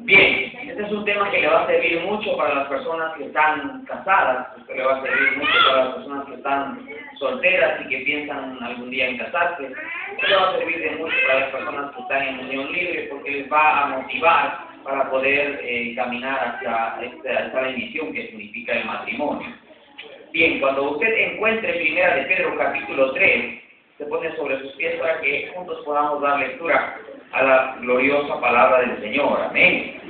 Bien, este es un tema que le va a servir mucho para las personas que están casadas, le va a servir mucho para las personas que están solteras y que piensan algún día en casarse, le va a servir de mucho para las personas que están en unión libre porque les va a motivar para poder caminar hacia esta bendición que significa el matrimonio. Bien, cuando usted encuentre Primera de Pedro capítulo 3, se pone sobre sus pies para que juntos podamos dar lectura a la gloriosa palabra del Señor. Amén.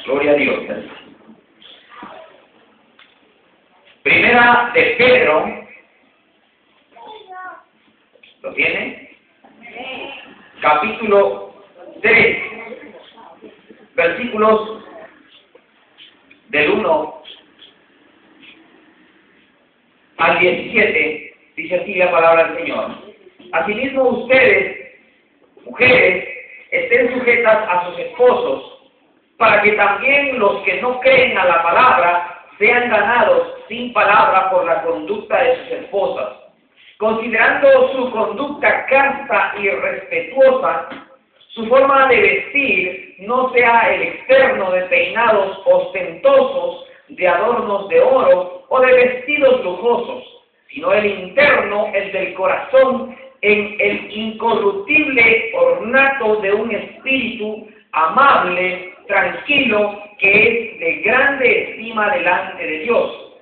Gloria a Dios. Primera de Pedro, ¿lo tiene? Capítulo 3, versículos del 1 al 17, dice así la palabra del Señor. Asimismo ustedes, mujeres, estén sujetas a sus esposos, para que también los que no creen a la palabra sean ganados sin palabra por la conducta de sus esposas, considerando su conducta casta y respetuosa. Su forma de vestir no sea el externo de peinados ostentosos, de adornos de oro o de vestidos lujosos, sino el interno, el del corazón, en el incorruptible ornato de un espíritu amable, tranquilo, que es de grande estima delante de Dios.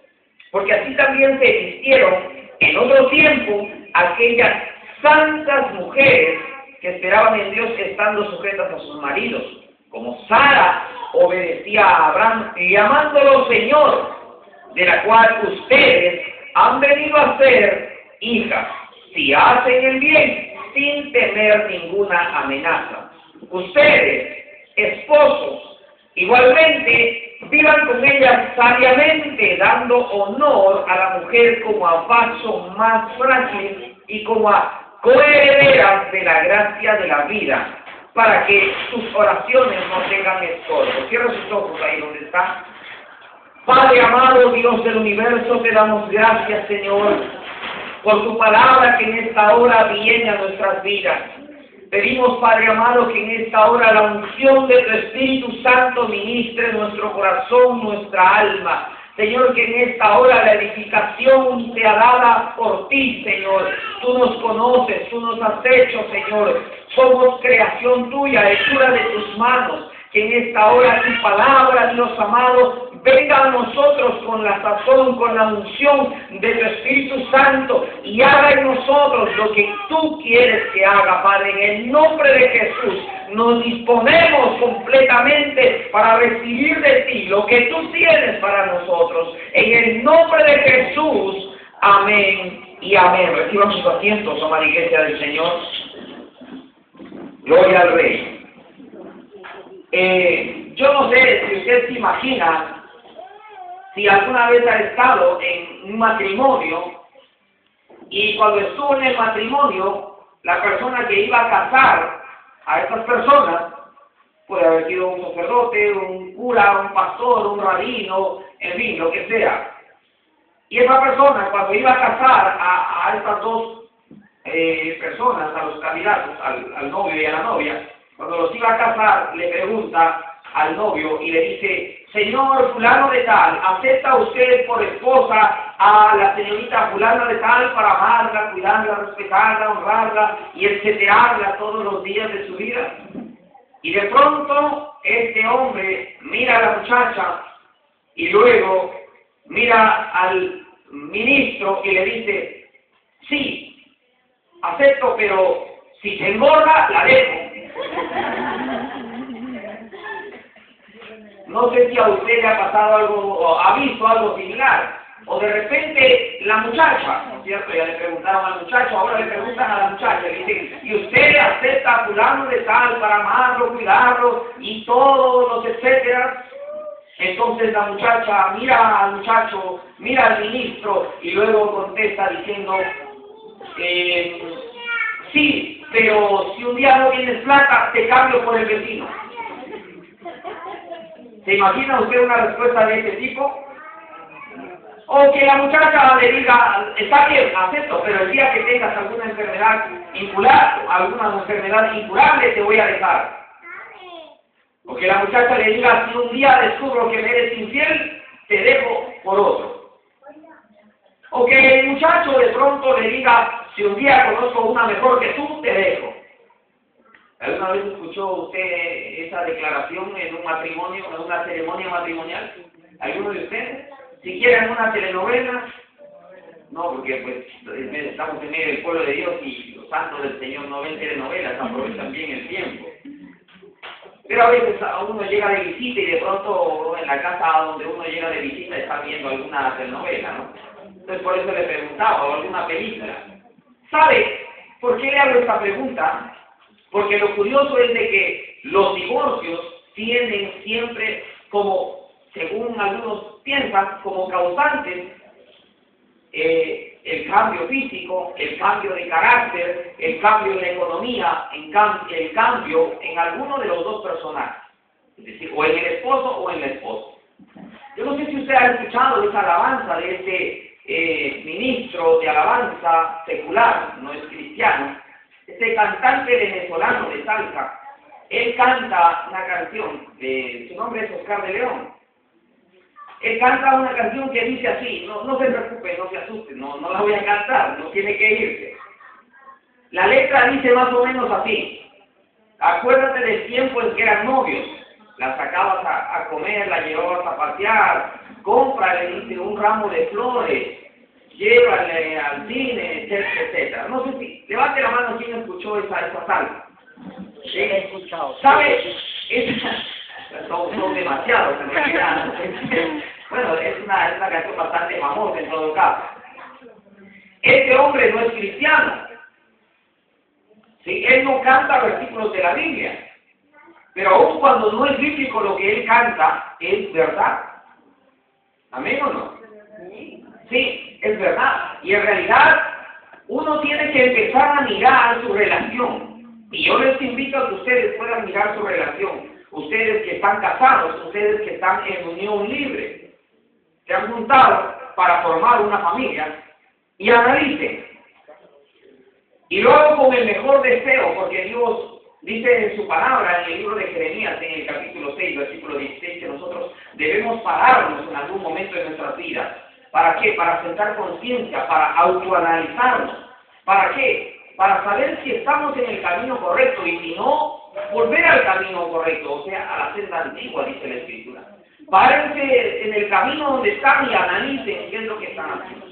Porque así también se vistieron en otro tiempo aquellas santas mujeres que esperaban en Dios estando sujetas a sus maridos, como Sara obedecía a Abraham, llamándolo Señor, de la cual ustedes han venido a ser hijas, si hacen el bien, sin temer ninguna amenaza. Ustedes, esposos, igualmente vivan con ellas sabiamente, dando honor a la mujer como a vaso más frágil y como a coherederas de la gracia de la vida, para que sus oraciones no tengan estorbo. Cierra sus ojos ahí donde está. Padre amado, Dios del universo, te damos gracias, Señor, por tu palabra que en esta hora viene a nuestras vidas. Pedimos, Padre amado, que en esta hora la unción de tu Espíritu Santo ministre nuestro corazón, nuestra alma. Señor, que en esta hora la edificación sea dada por ti, Señor. Tú nos conoces, tú nos has hecho, Señor. Somos creación tuya, hechura de tus manos. Que en esta hora tu palabra, Dios amado, venga a nosotros con la sazón, con la unción de tu Espíritu Santo y haga en nosotros lo que tú quieres que haga, Padre. En el nombre de Jesús nos disponemos completamente para recibir de ti lo que tú tienes para nosotros. En el nombre de Jesús, amén y amén. Reciban sus asientos, amada iglesia del Señor. Gloria al Rey. Yo no sé si usted se imagina si alguna vez ha estado en un matrimonio y cuando estuvo en el matrimonio, la persona que iba a casar a estas personas puede haber sido un sacerdote, un cura, un pastor, un rabino, en fin, lo que sea. Y esa persona, cuando iba a casar a estas dos personas, a los candidatos, al novio y a la novia, cuando los iba a casar, le pregunta al novio y le dice: señor fulano de tal, ¿acepta usted por esposa a la señorita fulana de tal para amarla, cuidarla, respetarla, honrarla y etcétera todos los días de su vida? Y de pronto este hombre mira a la muchacha y luego mira al ministro y le dice: sí, acepto, pero si se engorda, la dejo. No sé si a usted le ha pasado algo, o ha visto algo similar, o de repente la muchacha, ¿no es cierto? Ya le preguntaron al muchacho, ahora le preguntan a la muchacha, le dicen: ¿y usted acepta a fulano de tal para amarlo, cuidarlo y todos los etcétera? Entonces la muchacha mira al muchacho, mira al ministro y luego contesta diciendo: sí, pero si un día no tienes plata, te cambio por el vecino. ¿Se imagina usted una respuesta de este tipo? O que la muchacha le diga: está bien, acepto, pero el día que tengas alguna enfermedad incurable, te voy a dejar. O que la muchacha le diga, si un día descubro que me eres infiel, te dejo por otro. O que el muchacho de pronto le diga, si un día conozco una mejor que tú, te dejo. ¿Alguna vez escuchó usted esa declaración en un matrimonio, en una ceremonia matrimonial? ¿Alguno de ustedes? Si quieren una telenovela, no, porque pues estamos en medio del pueblo de Dios y los santos del Señor no ven telenovelas, aprovechan bien el tiempo. Pero a veces uno llega de visita y de pronto en la casa donde uno llega de visita está viendo alguna telenovela, ¿no? Entonces por eso le preguntaba, o alguna película. ¿Sabe por qué le hago esta pregunta? Porque lo curioso es de que los divorcios tienen siempre como, según algunos piensan, como causantes el cambio físico, el cambio de carácter, el cambio en la economía, el cambio en alguno de los dos personajes, es decir, o en el esposo o en la esposa. Yo no sé si usted ha escuchado esa alabanza de este ministro de alabanza secular, no es cristiano, este cantante venezolano de salsa. Él canta una canción, su nombre es Oscar de León. Él canta una canción que dice así, no se preocupe, no se asuste, no la voy a cantar, no tiene que irse. La letra dice más o menos así: acuérdate del tiempo en que eran novios, la sacabas a comer, la llevabas a pasear, cómprale, dice, un ramo de flores, llévale al cine, etcétera, etcétera. No sé si, levante la mano quien escuchó esa salsa. Sí, he escuchado. ¿Sabe? Son demasiados en realidad. Bueno, es una canción bastante famosa en todo caso. Este hombre no es cristiano. ¿Sí? Él no canta versículos de la Biblia. Pero aun cuando no es bíblico lo que él canta, es verdad. ¿Amén o no? Sí, es verdad. Y en realidad uno tiene que empezar a mirar su relación. Y yo les invito a que ustedes puedan mirar su relación. Ustedes que están casados, ustedes que están en unión libre, se han juntado para formar una familia, y analicen. Y luego con el mejor deseo, porque Dios dice en su palabra, en el libro de Jeremías, en el capítulo 6, versículo 16, que nosotros debemos pararnos en algún momento de nuestras vidas. ¿Para qué? Para sentar conciencia, para autoanalizarnos. ¿Para qué? Para saber si estamos en el camino correcto, y si no, volver al camino correcto, o sea, a la senda antigua, dice la Escritura. Párense en el camino donde están y analicen qué es lo que están haciendo.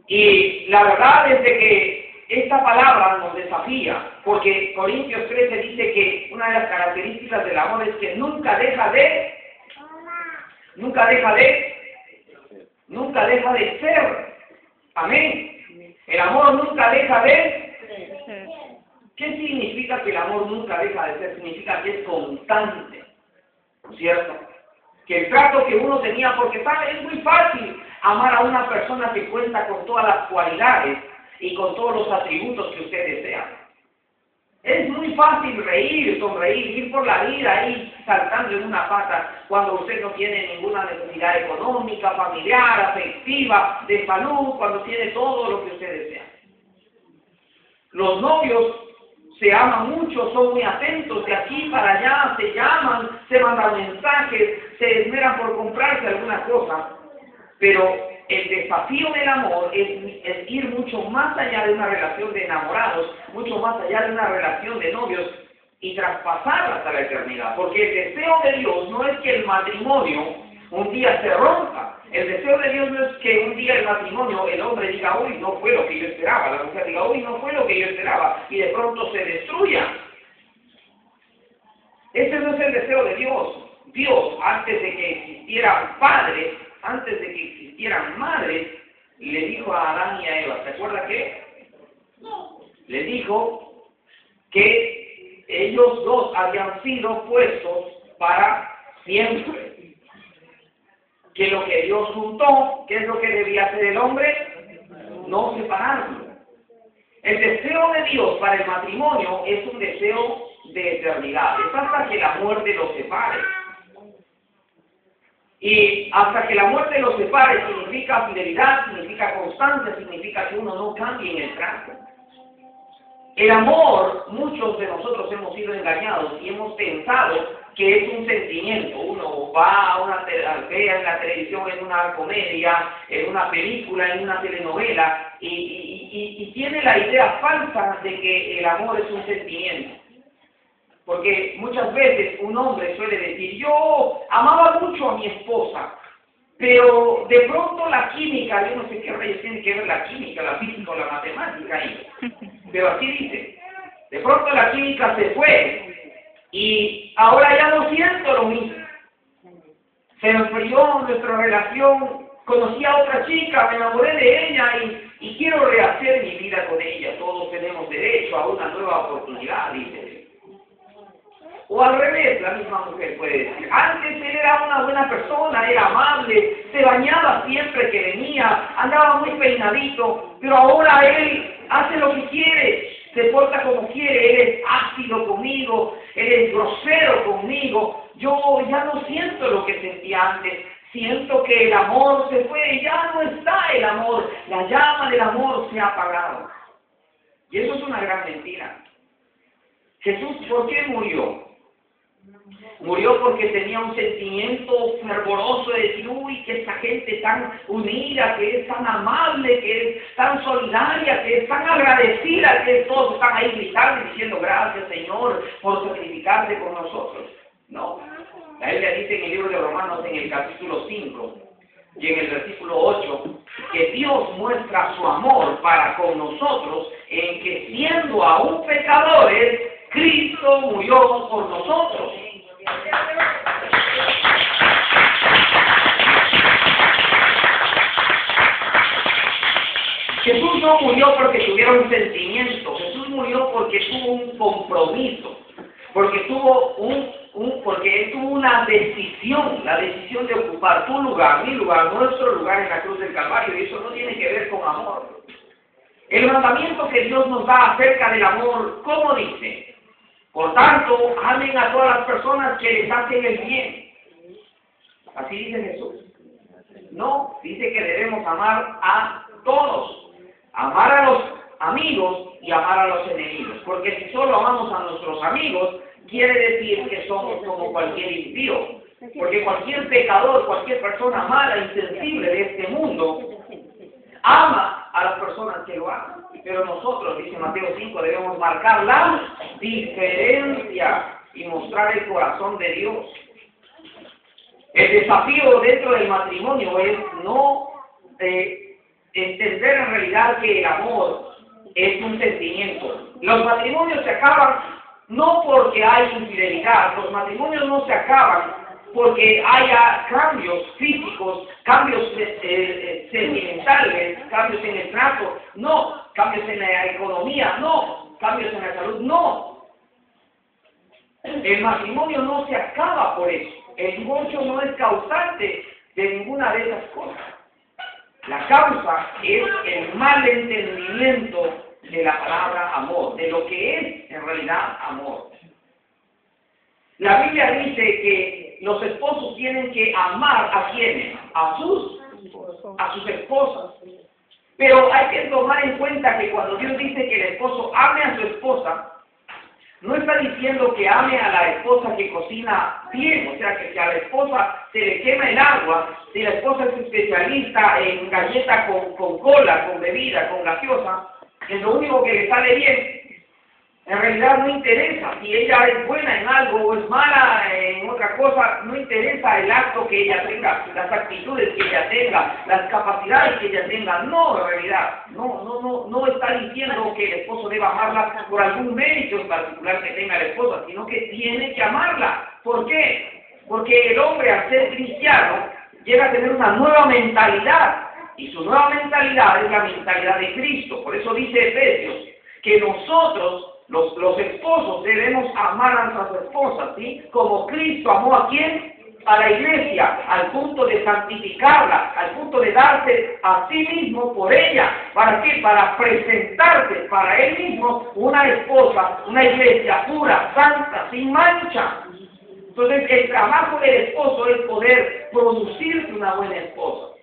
Y la verdad es de que esta palabra nos desafía, porque Corintios 13 dice que una de las características del amor es que nunca deja de ser. Amén. El amor nunca deja de. ¿Qué significa que el amor nunca deja de ser? Significa que es constante, ¿no es cierto? Que el trato que uno tenía, porque sabe, es muy fácil amar a una persona que cuenta con todas las cualidades y con todos los atributos que usted desea. Es muy fácil reír, sonreír, ir por la vida, ir saltando en una pata cuando usted no tiene ninguna necesidad económica, familiar, afectiva, de salud, cuando tiene todo lo que usted desea. Los novios se aman mucho, son muy atentos, de aquí para allá, se llaman, se mandan mensajes, se esmeran por comprarse alguna cosa, pero el desafío del amor es ir mucho más allá de una relación de enamorados, mucho más allá de una relación de novios y traspasarla hasta la eternidad, porque el deseo de Dios no es que el matrimonio un día se rompa. El deseo de Dios no es que un día el matrimonio, el hombre diga, uy, no fue lo que yo esperaba, la mujer diga, uy, no fue lo que yo esperaba, y de pronto se destruya. Ese no es el deseo de Dios. Dios, antes de que existieran padres, antes de que existieran madres, le dijo a Adán y a Eva, ¿se acuerda qué? Le dijo que ellos dos habían sido puestos para siempre. Que lo que Dios juntó, ¿qué es lo que debía hacer el hombre? No separarlo. El deseo de Dios para el matrimonio es un deseo de eternidad. Es hasta que la muerte los separe. Y hasta que la muerte los separe significa fidelidad, significa constancia, significa que uno no cambie en el trato. El amor, muchos de nosotros hemos sido engañados y hemos pensado que es un sentimiento. Uno va a ve en la televisión, en una comedia, en una película, en una telenovela, y tiene la idea falsa de que el amor es un sentimiento. Porque muchas veces un hombre suele decir, yo amaba mucho a mi esposa, pero de pronto la química, yo no sé qué rayos tiene que ver la química, la física o la matemática ahí, pero así dice, de pronto la química se fue y ahora ya no siento lo mismo. Se enfrió nuestra relación, conocí a otra chica, me enamoré de ella y quiero rehacer mi vida con ella. Todos tenemos derecho a una nueva oportunidad, dice. O al revés, la misma mujer puede decir, antes él era una buena persona, era amable, se bañaba siempre que venía, andaba muy peinadito, pero ahora él hace lo que quiere, se porta como quiere, él es ácido conmigo, él es grosero conmigo, yo ya no siento lo que sentía antes, siento que el amor se fue, ya no está el amor, la llama del amor se ha apagado. Y eso es una gran mentira. Jesús, ¿por qué murió? Murió porque tenía un sentimiento fervoroso de decir, uy, que esta gente tan unida, que es tan amable, que es tan solidaria, que es tan agradecida, que todos están ahí gritando y diciendo, gracias Señor por sacrificarte por nosotros. No, la Biblia dice en el libro de Romanos, en el capítulo 5 y en el versículo 8, que Dios muestra su amor para con nosotros en que siendo aún pecadores, Cristo murió por nosotros. Jesús no murió porque tuviera un sentimiento, Jesús murió porque tuvo un compromiso, porque porque él tuvo una decisión, la decisión de ocupar tu lugar, mi lugar, nuestro lugar en la cruz del Calvario, y eso no tiene que ver con amor. El mandamiento que Dios nos da acerca del amor, ¿cómo dice? Por tanto, amen a todas las personas que les hacen el bien. Así dice Jesús. No, dice que debemos amar a todos. Amar a los amigos y amar a los enemigos. Porque si solo amamos a nuestros amigos, quiere decir que somos como cualquier impío. Porque cualquier pecador, cualquier persona mala, insensible de este mundo, ama a las personas que lo aman. Pero nosotros, dice Mateo 5, debemos marcar la diferencia y mostrar el corazón de Dios. El desafío dentro del matrimonio es no entender en realidad que el amor es un sentimiento. Los matrimonios se acaban no porque hay infidelidad, los matrimonios no se acaban porque haya cambios físicos, cambios sentimentales, cambios en el trato, no, cambios en la economía, no, cambios en la salud, no. El matrimonio no se acaba por eso. El divorcio no es causante de ninguna de esas cosas. La causa es el mal entendimiento de la palabra amor, de lo que es en realidad amor. La Biblia dice que los esposos tienen que amar a quienes, a sus esposas. Pero hay que tomar en cuenta que cuando Dios dice que el esposo ame a su esposa, no está diciendo que ame a la esposa que cocina bien, o sea, que si a la esposa se le quema el agua, si la esposa es especialista en galletas con cola, con bebida, con gaseosa, es lo único que le sale bien. En realidad no interesa si ella es buena en algo o es mala en otra cosa, no interesa el acto que ella tenga, las actitudes que ella tenga, las capacidades que ella tenga. No, en realidad, no está diciendo que el esposo deba amarla por algún mérito en particular que tenga la esposa, sino que tiene que amarla. ¿Por qué? Porque el hombre, al ser cristiano, llega a tener una nueva mentalidad, y su nueva mentalidad es la mentalidad de Cristo. Por eso dice Efesios que nosotros, los esposos, debemos amar a nuestras esposas, ¿sí? Como Cristo amó ¿a quién? A la iglesia, al punto de santificarla, al punto de darse a sí mismo por ella. ¿Para qué? Para presentarse para él mismo una esposa, una iglesia pura, santa, sin mancha. Entonces, el trabajo del esposo es poder producirse una buena esposa.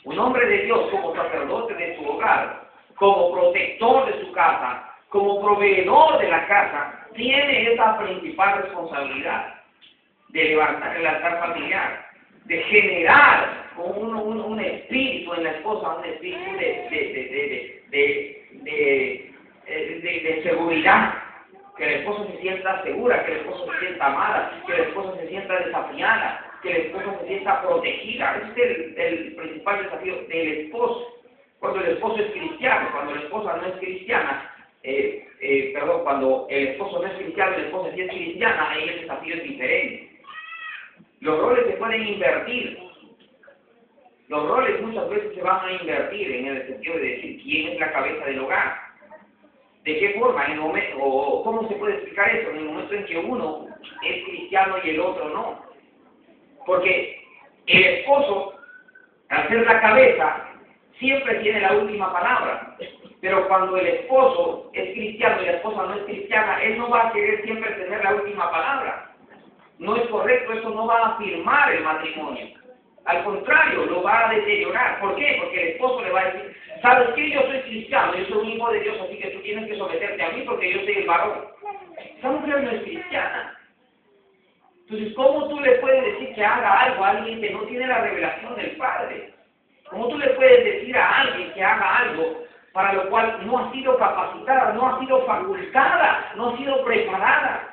Un hombre de Dios como sacerdote de su hogar, como protector de su casa, como proveedor de la casa, tiene esa principal responsabilidad de levantar el altar familiar, de generar un espíritu en la esposa, un espíritu de seguridad, que la esposa se sienta segura, que la esposa se sienta amada, que la esposa se sienta desafiada, que la esposa se sienta protegida. Ese es el principal desafío del esposo. Cuando el esposo es cristiano, cuando la esposa no es cristiana, cuando el esposo no es cristiano y la esposa sí es cristiana, ahí el desafío es diferente. Los roles se pueden invertir. Los roles muchas veces se van a invertir en el sentido de decir quién es la cabeza del hogar. ¿De qué forma? En el momento, o ¿cómo se puede explicar eso? En el momento en que uno es cristiano y el otro no. Porque el esposo, al ser la cabeza, siempre tiene la última palabra. Pero cuando el esposo es cristiano y la esposa no es cristiana, él no va a querer siempre tener la última palabra. No es correcto, eso no va a afirmar el matrimonio. Al contrario, lo va a deteriorar. ¿Por qué? Porque el esposo le va a decir, ¿sabes qué? Yo soy cristiano, yo soy un hijo de Dios, así que tú tienes que someterte a mí porque yo soy el varón. Esa mujer no es cristiana. Entonces, ¿cómo tú le puedes decir que haga algo a alguien que no tiene la revelación del Padre? ¿Cómo tú le puedes decir a alguien que haga algo para lo cual no ha sido capacitada, no ha sido facultada, no ha sido preparada?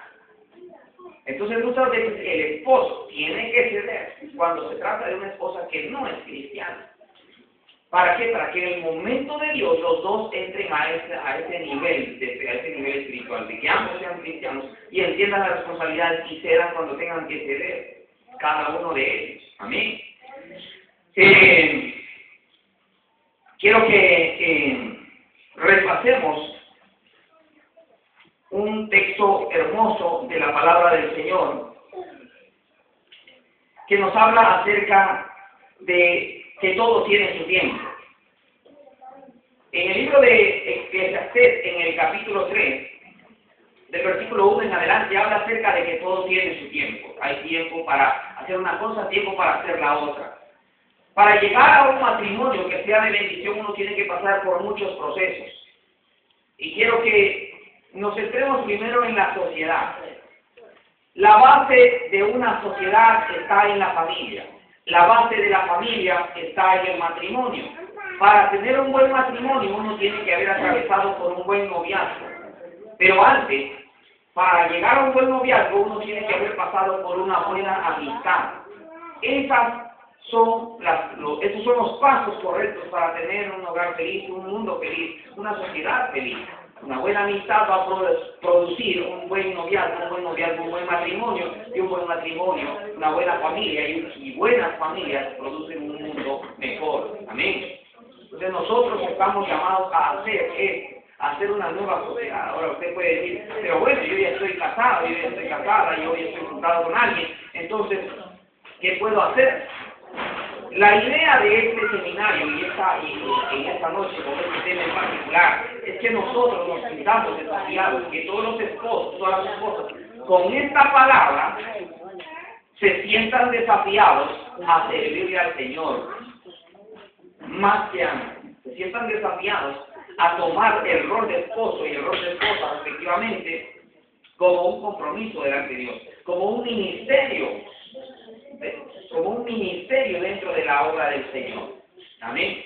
Entonces muchas veces el esposo tiene que ceder cuando se trata de una esposa que no es cristiana. ¿Para qué? Para que en el momento de Dios los dos entren a ese nivel espiritual, de que ambos sean cristianos y entiendan las responsabilidades y cedan cuando tengan que ceder, cada uno de ellos. Amén. Quiero que repasemos un texto hermoso de la palabra del Señor que nos habla acerca de que todo tiene su tiempo. En el libro de Eclesiastés, en el capítulo 3, del versículo 1 en adelante, habla acerca de que todo tiene su tiempo. Hay tiempo para hacer una cosa, tiempo para hacer la otra. Para llegar a un matrimonio que sea de bendición, uno tiene que pasar por muchos procesos. Y quiero que nos centremos primero en la sociedad. La base de una sociedad está en la familia. La base de la familia está en el matrimonio. Para tener un buen matrimonio uno tiene que haber atravesado por un buen noviazgo. Pero antes, para llegar a un buen noviazgo uno tiene que haber pasado por una buena amistad. Esos son los pasos correctos para tener un hogar feliz, un mundo feliz, una sociedad feliz. Una buena amistad va a producir un buen noviazgo, un buen matrimonio, y un buen matrimonio, una buena familia, y buenas familias producen un mundo mejor. Amén. Entonces nosotros estamos llamados a hacer una nueva sociedad. Ahora usted puede decir, pero bueno, yo ya estoy casado, yo ya estoy casada, yo ya estoy juntado con alguien, entonces, ¿qué puedo hacer? La idea de este seminario y en esta noche con este tema en particular es que nosotros nos sintamos desafiados, que todos los esposos, todas las esposas, con esta palabra se sientan desafiados a servirle al Señor más que antes. Se sientan desafiados a tomar el rol de esposo y el rol de esposa respectivamente como un compromiso delante de Dios, como un ministerio dentro de la obra del Señor. Amén.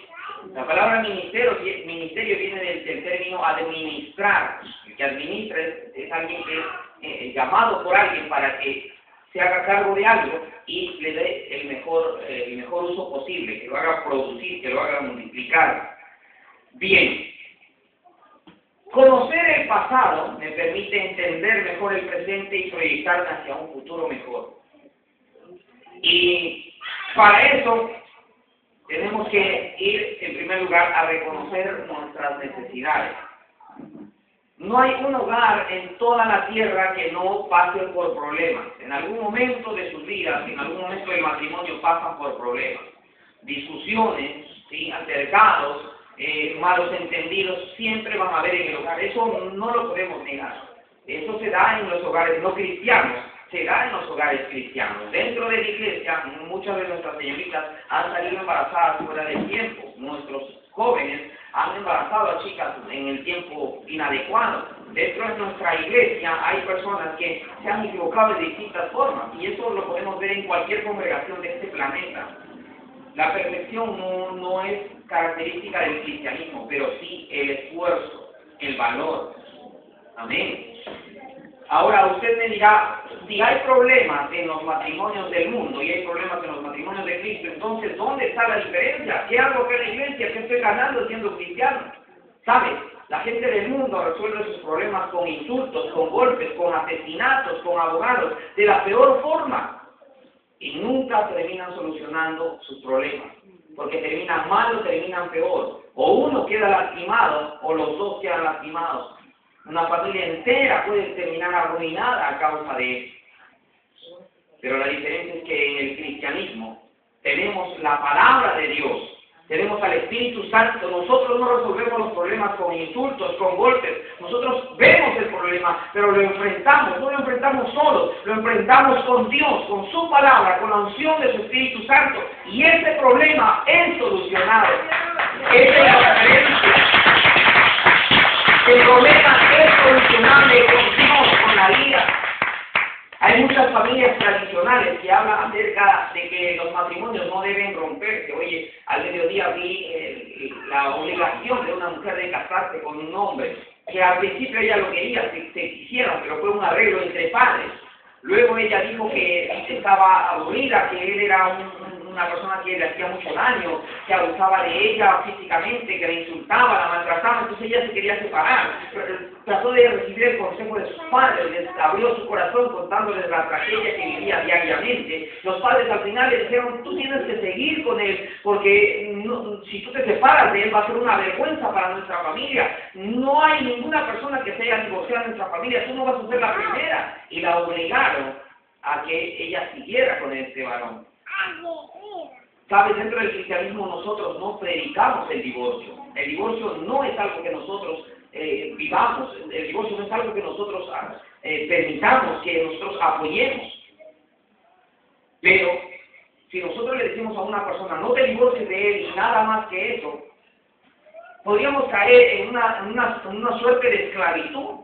La palabra ministerio viene del término administrar. El que administra es alguien que es llamado por alguien para que se haga cargo de algo y le dé el mejor uso posible, que lo haga producir, que lo haga multiplicar. Bien. Conocer el pasado me permite entender mejor el presente y proyectarme hacia un futuro mejor. Y para eso tenemos que ir en primer lugar a reconocer nuestras necesidades. No hay un hogar en toda la tierra que no pase por problemas. En algún momento de sus vidas, en algún momento del matrimonio pasan por problemas. Discusiones, ¿sí? Altercados, malos entendidos, siempre van a haber en el hogar. Eso no lo podemos negar. Eso se da en los hogares no cristianos. Se da en los hogares cristianos. Dentro de la iglesia, muchas de nuestras señoritas han salido embarazadas fuera del tiempo. Nuestros jóvenes han embarazado a chicas en el tiempo inadecuado. Dentro de nuestra iglesia hay personas que se han equivocado de distintas formas, y eso lo podemos ver en cualquier congregación de este planeta. La perfección no es característica del cristianismo, pero sí el esfuerzo, el valor. Amén. Ahora usted me dirá, si hay problemas en los matrimonios del mundo y hay problemas en los matrimonios de Cristo, entonces ¿dónde está la diferencia? ¿Qué hago que la iglesia? ¿Qué estoy ganando siendo cristiano? ¿Sabe? La gente del mundo resuelve sus problemas con insultos, con golpes, con asesinatos, con abogados, de la peor forma. Y nunca terminan solucionando sus problemas, porque terminan mal o terminan peor. O uno queda lastimado o los dos quedan lastimados. Una familia entera puede terminar arruinada a causa de eso. Pero la diferencia es que en el cristianismo tenemos la palabra de Dios, tenemos al Espíritu Santo. Nosotros no resolvemos los problemas con insultos, con golpes. Nosotros vemos el problema, pero lo enfrentamos. No lo enfrentamos solos, lo enfrentamos con Dios, con su palabra, con la unción de su Espíritu Santo. Y ese problema es solucionado. Esa es la diferencia. El problema es solucionable con Dios, con la vida. Hay muchas familias tradicionales que hablan acerca de que los matrimonios no deben romperse. Oye, al mediodía vi la obligación de una mujer de casarse con un hombre, que al principio ella lo quería, que se quisieran, pero fue un arreglo entre padres. Luego ella dijo que estaba aburrida, que él era una persona que le hacía mucho daño, que abusaba de ella físicamente, que la insultaba, la maltrataba, entonces ella se quería separar. Trató de recibir el consejo de sus padres, les abrió su corazón contándoles la tragedia que vivía diariamente. Los padres al final le dijeron, tú tienes que seguir con él, porque si tú te separas de él va a ser una vergüenza para nuestra familia. No hay ninguna persona que se haya divorciado en nuestra familia, tú no vas a ser la primera. Y la obligaron a que ella siguiera con este varón. ¿Sabes? Dentro del cristianismo nosotros no predicamos el divorcio. El divorcio no es algo que nosotros vivamos. El divorcio no es algo que nosotros permitamos, que nosotros apoyemos. Pero si nosotros le decimos a una persona, no te divorcies de él y nada más que eso, podríamos caer en una suerte de esclavitud.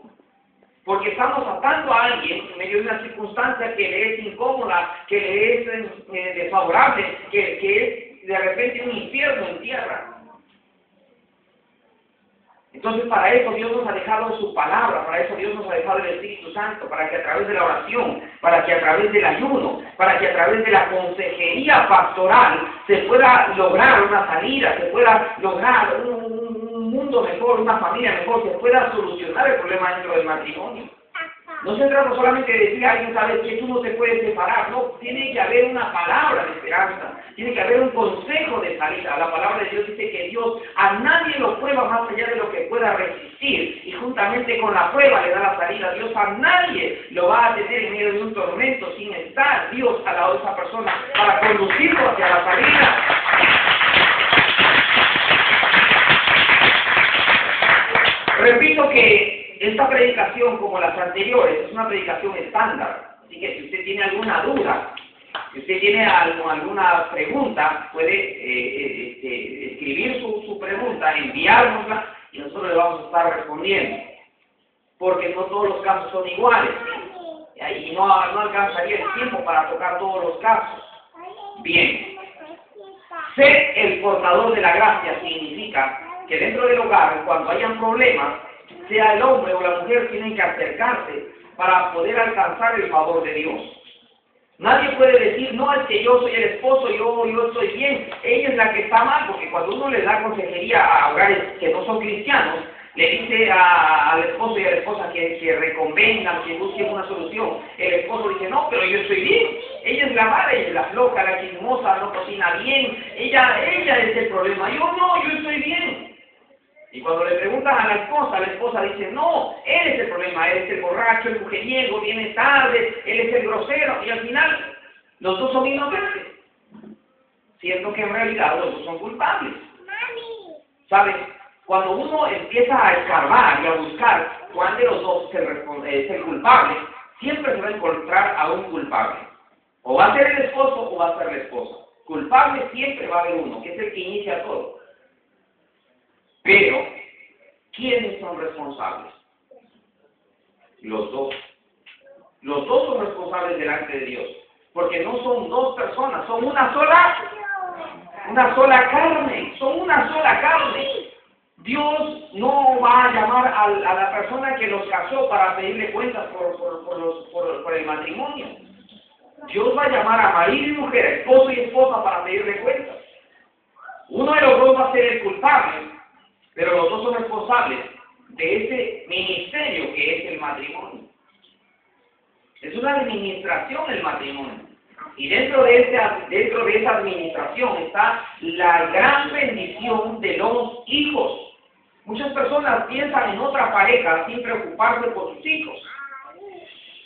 Porque estamos atando a alguien en medio de una circunstancia que le es incómoda, que le es desfavorable, que es de repente un infierno en tierra. Entonces para eso Dios nos ha dejado su palabra, para eso Dios nos ha dejado el Espíritu Santo, para que a través de la oración, para que a través del ayuno, para que a través de la consejería pastoral se pueda lograr una salida, se pueda lograr un mundo mejor, una familia mejor, se pueda solucionar el problema dentro del matrimonio. No se trata solamente de decir a alguien, sabes que tú no te puedes separar, no, tiene que haber una palabra de esperanza, tiene que haber un consejo de salida. La palabra de Dios dice que Dios a nadie lo prueba más allá de lo que pueda resistir, y juntamente con la prueba le da la salida. Dios a nadie lo va a tener en medio de un tormento sin estar Dios al lado de esa persona para conducirlo hacia la salida. Repito que esta predicación, como las anteriores, es una predicación estándar. Así que si usted tiene alguna duda, si usted tiene alguna pregunta, puede escribir su pregunta, enviárnosla y nosotros le vamos a estar respondiendo. Porque no todos los casos son iguales. Y no alcanzaría el tiempo para tocar todos los casos. Bien. Ser el portador de la gracia significa que dentro del hogar, cuando hayan problemas, sea el hombre o la mujer, tienen que acercarse para poder alcanzar el favor de Dios. Nadie puede decir, no, es que yo soy el esposo, yo estoy bien, ella es la que está mal, porque cuando uno le da consejería a hogares que no son cristianos, le dice al esposo y a la esposa que reconvengan, que busquen una solución. El esposo dice, no, pero yo estoy bien, ella es la mala, ella es la floja, la chismosa, no cocina bien, ella es el problema, yo estoy bien. Y cuando le preguntan a la esposa dice, no, él es el problema, él es el borracho, el mujeriego, viene tarde, él es el grosero, y al final los dos son inocentes, siendo que en realidad los dos son culpables. ¿Sabes? Cuando uno empieza a escarbar y a buscar cuál de los dos es el culpable, siempre se va a encontrar a un culpable. O va a ser el esposo o va a ser la esposa. Culpable siempre va a haber uno, que es el que inicia todo. Pero, ¿quiénes son responsables? Los dos. Los dos son responsables delante de Dios. Porque no son dos personas, son una sola carne. Son una sola carne. Dios no va a llamar a la persona que los casó para pedirle cuentas por el matrimonio. Dios va a llamar a marido y mujer, a esposo y esposa para pedirle cuentas. Uno de los dos va a ser el culpable, pero los dos son responsables de ese ministerio que es el matrimonio. Es una administración el matrimonio. Y dentro de esa administración está la gran bendición de los hijos. Muchas personas piensan en otra pareja sin preocuparse por sus hijos.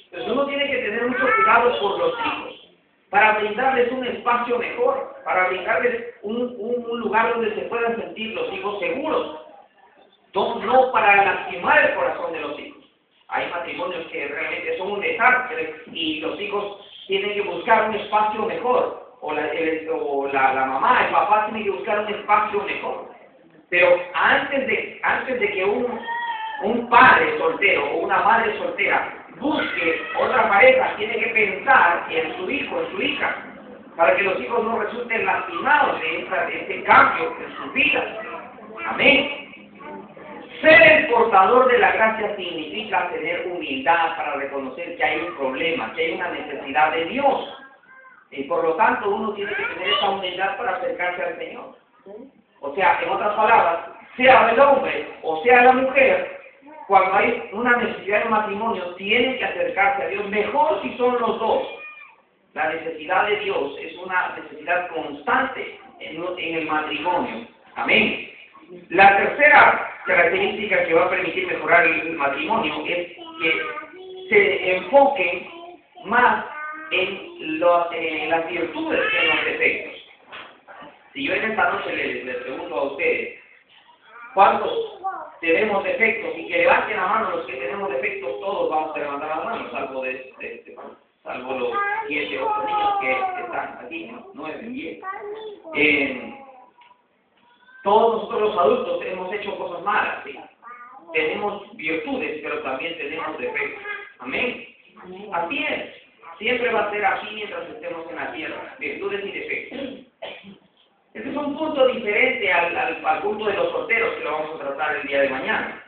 Entonces uno tiene que tener mucho cuidado por los hijos, para brindarles un espacio mejor, para brindarles un lugar donde se puedan sentir los hijos seguros, no para lastimar el corazón de los hijos. Hay matrimonios que realmente son un desastre y los hijos tienen que buscar un espacio mejor, o la mamá, el papá tienen que buscar un espacio mejor. Pero antes de que un padre soltero o una madre soltera busque otra pareja, tiene que pensar en su hijo, en su hija, para que los hijos no resulten lastimados de este cambio en sus vidas. Amén. Ser el portador de la gracia significa tener humildad para reconocer que hay un problema, que hay una necesidad de Dios. Y por lo tanto uno tiene que tener esa humildad para acercarse al Señor. O sea, en otras palabras, sea el hombre o sea la mujer, cuando hay una necesidad de matrimonio, tienen que acercarse a Dios. Mejor si son los dos. La necesidad de Dios es una necesidad constante en el matrimonio. Amén. La tercera característica que va a permitir mejorar el matrimonio es que se enfoquen más en las virtudes que en los defectos. Si yo en esta noche les pregunto a ustedes, ¿cuántos tenemos defectos? Y que levanten la mano los que tenemos defectos, todos vamos a levantar la mano, salvo los 7 o 8 niños que están aquí, ¿no? 9, 10. Todos nosotros los adultos hemos hecho cosas malas, ¿sí? Tenemos virtudes, pero también tenemos defectos. Amén. Así es. Siempre va a ser así mientras estemos en la tierra. Virtudes y defectos. Este es un punto diferente al punto de los solteros que lo vamos a tratar el día de mañana.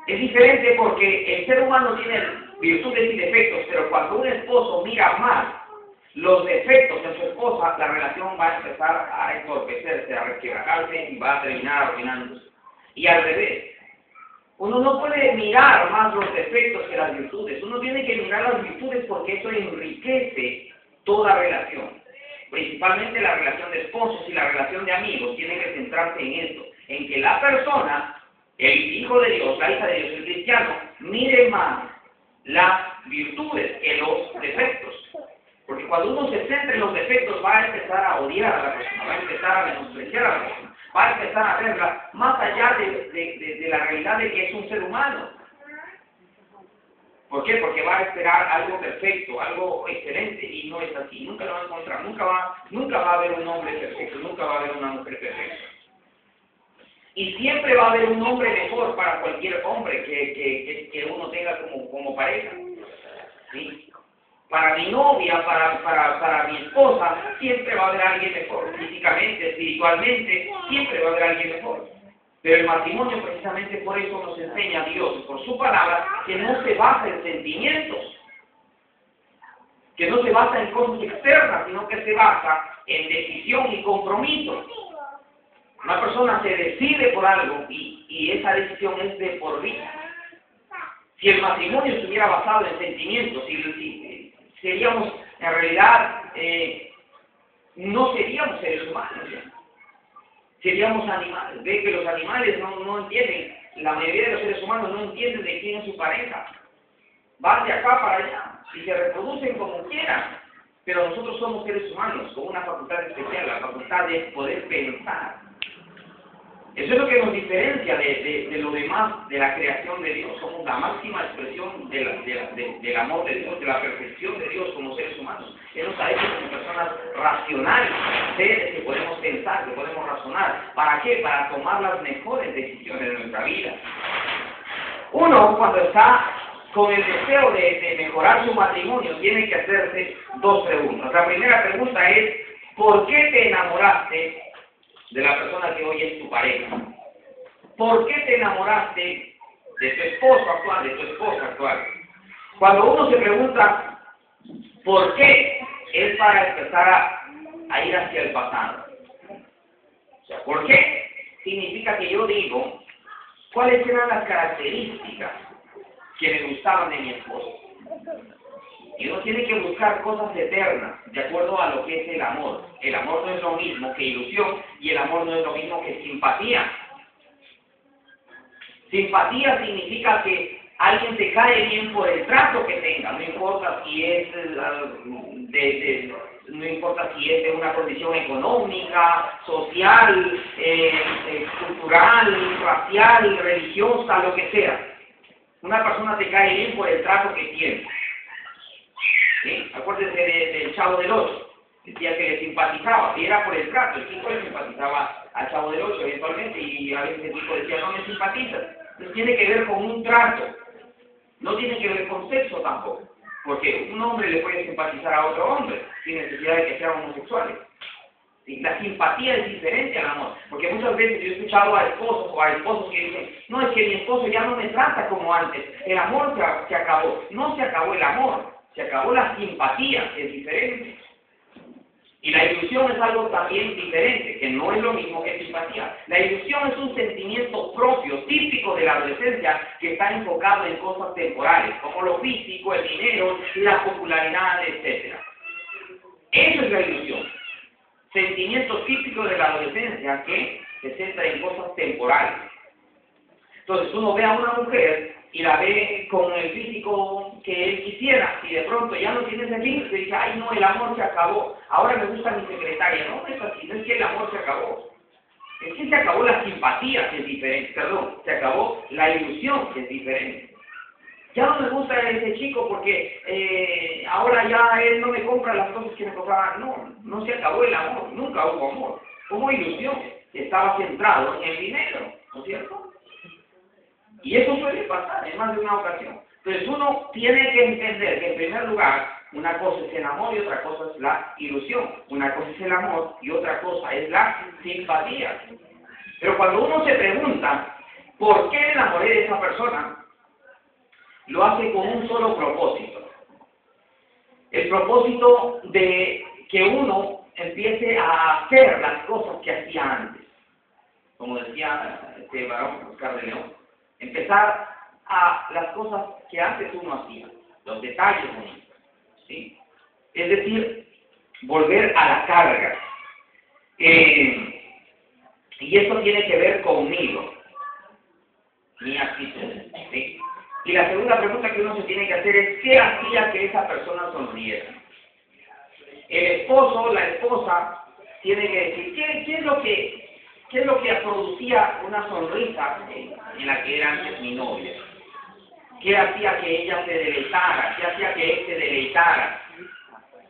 Es diferente porque el ser humano tiene virtudes y defectos, pero cuando un esposo mira más los defectos de su esposa, la relación va a empezar a entorpecerse, a resquebrajarse y va a terminar arruinándose. Y al revés. Uno no puede mirar más los defectos que las virtudes. Uno tiene que mirar las virtudes porque eso enriquece toda relación. Principalmente la relación de esposos y la relación de amigos tienen que centrarse en esto, en que la persona, el hijo de Dios, la hija de Dios, el cristiano, mire más las virtudes que los defectos. Porque cuando uno se centra en los defectos va a empezar a odiar a la persona, va a empezar a menospreciar a la persona, va a empezar a verla más allá de la realidad de que es un ser humano. ¿Por qué? Porque va a esperar algo perfecto, algo excelente, y no es así. Nunca lo va a encontrar, nunca va a haber un hombre perfecto, nunca va a haber una mujer perfecta. Y siempre va a haber un hombre mejor para cualquier hombre que uno tenga como pareja. ¿Sí? Para mi novia, para mi esposa, siempre va a haber alguien mejor. Físicamente, espiritualmente, siempre va a haber alguien mejor. Pero el matrimonio precisamente por eso nos enseña a Dios, por su palabra, que no se basa en sentimientos, que no se basa en cosas externas, sino que se basa en decisión y compromiso. Una persona se decide por algo y esa decisión es de por vida. Si el matrimonio estuviera basado en sentimientos, seríamos, en realidad, no seríamos seres humanos, ¿sí? Seríamos animales. Ve que los animales no entienden, la mayoría de los seres humanos no entienden de quién es su pareja. Van de acá para allá y se reproducen como quieran. Pero nosotros somos seres humanos con una facultad especial, la facultad de poder pensar. Eso es lo que nos diferencia de lo demás, de la creación de Dios. Somos la máxima expresión del amor de Dios, de la perfección de Dios como seres humanos. Él nos ha hecho como personas racionales, seres que podemos pensar, que podemos razonar. ¿Para qué? Para tomar las mejores decisiones de nuestra vida. Uno, cuando está con el deseo de mejorar su matrimonio, tiene que hacerse dos preguntas. La primera pregunta es, ¿por qué te enamoraste de la persona que hoy es tu pareja? ¿Por qué te enamoraste de tu esposo actual, de tu esposa actual? Cuando uno se pregunta ¿por qué? Es para empezar a ir hacia el pasado. O sea, ¿por qué? Significa que yo digo cuáles eran las características que me gustaban de mi esposo. Y uno tiene que buscar cosas eternas, de acuerdo a lo que es el amor. El amor no es lo mismo que ilusión y el amor no es lo mismo que simpatía. Simpatía significa que alguien te cae bien por el trato que tenga, no importa si es de una condición económica, social, cultural, racial, religiosa, lo que sea. Una persona te cae bien por el trato que tiene. ¿Sí? Acuérdense del Chavo del Ocho. Decía que le simpatizaba, y era por el trato. El tipo le simpatizaba al Chavo del Ocho eventualmente, y a veces el tipo decía, no me simpatizas. Entonces tiene que ver con un trato. No tiene que ver con sexo tampoco. Porque un hombre le puede simpatizar a otro hombre, sin necesidad de que sean homosexuales. ¿Sí? La simpatía es diferente al amor. Porque muchas veces yo he escuchado a esposos que dicen, no, es que mi esposo ya no me trata como antes. El amor se acabó. No se acabó el amor. Se acabó la simpatía, que es diferente. Y la ilusión es algo también diferente, que no es lo mismo que simpatía. La ilusión es un sentimiento propio, típico de la adolescencia, que está enfocado en cosas temporales, como lo físico, el dinero, la popularidad, etc. Eso es la ilusión. Sentimiento típico de la adolescencia que se centra en cosas temporales. Entonces uno ve a una mujer y la ve con el físico que él quisiera, y de pronto ya no tiene ese fin, se dice, ay no, el amor se acabó, ahora me gusta mi secretaria. No, no es así, no es que el amor se acabó, es que se acabó la simpatía, que es diferente, perdón, se acabó la ilusión, que es diferente. Ya no me gusta ese chico porque ahora ya él no me compra las cosas que me compraba. No, no se acabó el amor, nunca hubo amor, hubo ilusión, estaba centrado en el dinero, ¿no es cierto? Y eso suele pasar en más de una ocasión. Entonces uno tiene que entender que en primer lugar, una cosa es el amor y otra cosa es la ilusión. Una cosa es el amor y otra cosa es la simpatía. Pero cuando uno se pregunta, ¿por qué me enamoré de esa persona? Lo hace con un solo propósito. El propósito de que uno empiece a hacer las cosas que hacía antes. Como decía este varón Oscar de León. Empezar a las cosas que antes uno hacía, los detalles bonitos, ¿sí? Es decir, volver a la carga. Y esto tiene que ver conmigo, mi actitud, ¿sí? Y la segunda pregunta que uno se tiene que hacer es, ¿qué hacía que esa persona sonriera? El esposo, la esposa, tiene que decir, ¿qué es lo que producía una sonrisa en la que era antes mi novia? ¿Qué hacía que ella se deleitara? ¿Qué hacía que él se deleitara?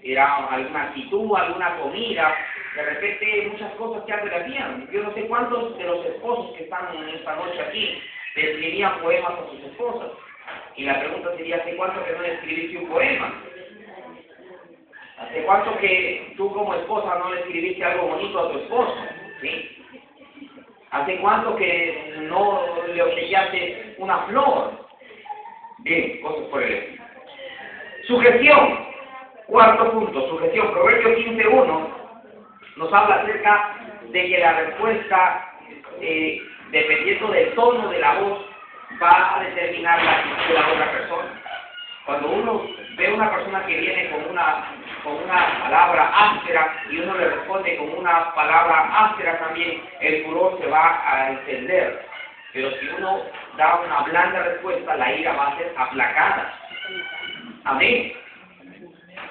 Era alguna actitud, alguna comida, de repente muchas cosas que antes hacían. Yo no sé cuántos de los esposos que están en esta noche aquí le escribían poemas a sus esposas. Y la pregunta sería, ¿hace cuánto que no le escribiste un poema? ¿Hace cuánto que tú como esposa no le escribiste algo bonito a tu esposo? ¿Sí? ¿Hace cuánto que no le obsequiaste una flor? Bien, cosas por el estilo. Sugestión. Cuarto punto, sugestión. Proverbios 15:1 nos habla acerca de que la respuesta, dependiendo del tono de la voz, va a determinar la actitud de la otra persona. Cuando uno ve a una persona que viene con una palabra áspera y uno le responde con una palabra áspera también, el furor se va a encender. Pero si uno da una blanda respuesta, la ira va a ser aplacada. Amén.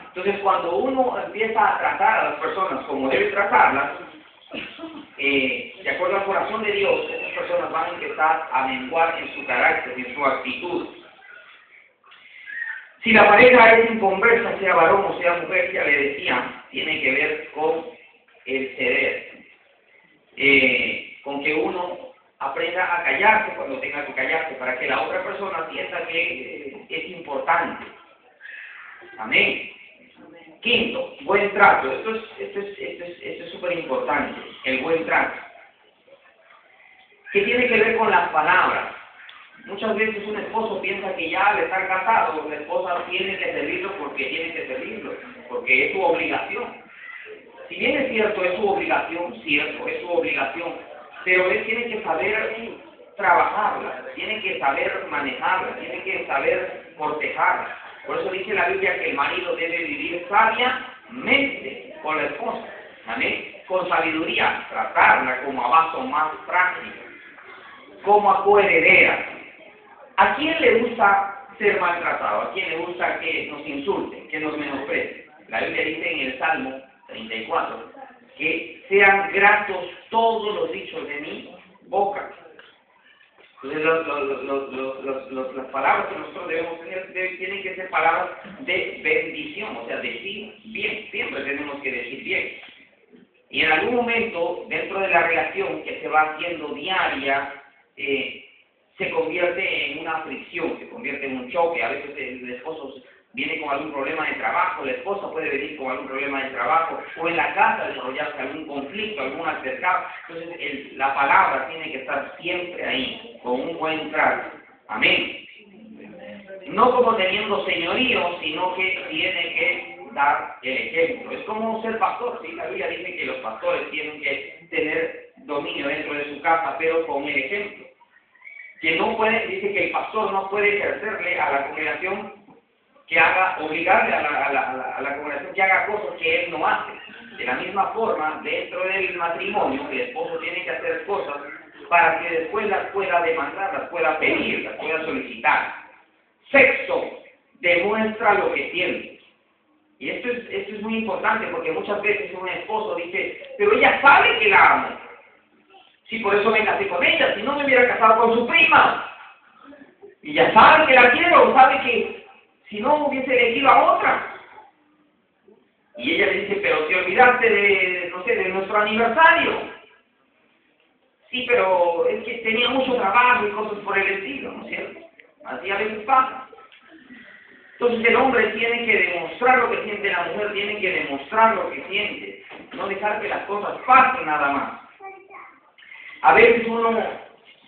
Entonces, cuando uno empieza a tratar a las personas como debe tratarlas, de acuerdo al corazón de Dios, esas personas van a empezar a menguar en su carácter, en su actitud. Si la pareja es inconversa, sea varón o sea mujer, ya le decía, tiene que ver con el ceder. Con que uno aprenda a callarse cuando tenga que callarse, para que la otra persona sienta que es importante. Amén. Quinto, buen trato. Esto es súper importante, el buen trato. ¿Qué tiene que ver con las palabras? Muchas veces un esposo piensa que ya al estar casado, la esposa tiene que servirlo porque tiene que servirlo, porque es su obligación. Si bien es cierto, es su obligación, cierto, es su obligación, pero él tiene que saber trabajarla, tiene que saber manejarla, tiene que saber cortejarla. Por eso dice la Biblia que el marido debe vivir sabiamente con la esposa, ¿amén? Con sabiduría, tratarla como a vaso más frágil, como a coheredera. ¿A quién le gusta ser maltratado? ¿A quién le gusta que nos insulten, que nos menosprecien? La Biblia dice en el Salmo 34, que sean gratos todos los dichos de mi boca. Entonces las palabras que nosotros debemos tener tienen que ser palabras de bendición, o sea, decir bien, siempre tenemos que decir bien. Y en algún momento, dentro de la relación que se va haciendo diaria, se convierte en una fricción, se convierte en un choque. A veces el esposo viene con algún problema de trabajo, la esposa puede venir con algún problema de trabajo, o en la casa desarrollarse algún conflicto, algún altercado. Entonces la palabra tiene que estar siempre ahí, con un buen trato. Amén. No como teniendo señorío, sino que tiene que dar el ejemplo. Es como ser pastor, ¿sí? La Biblia dice que los pastores tienen que tener dominio dentro de su casa, pero con el ejemplo. Que no puede, dice que el pastor no puede ejercerle a la congregación que haga, obligarle a la congregación que haga cosas que él no hace. De la misma forma, dentro del matrimonio, el esposo tiene que hacer cosas para que después las pueda demandar, las pueda pedir, las pueda solicitar. Sexto, demuestra lo que siente. Y esto es muy importante, porque muchas veces un esposo dice, pero ella sabe que la amo. Sí, por eso me casé con ella, si no me hubiera casado con su prima. Y ya sabe que la quiero, sabe que si no hubiese elegido a otra. Y ella le dice, pero te olvidaste de, no sé, de nuestro aniversario. Sí, pero es que tenía mucho trabajo y cosas por el estilo, ¿no es cierto? Así a veces pasa. Entonces el hombre tiene que demostrar lo que siente, la mujer tiene que demostrar lo que siente. No dejar que las cosas pasen nada más. A veces uno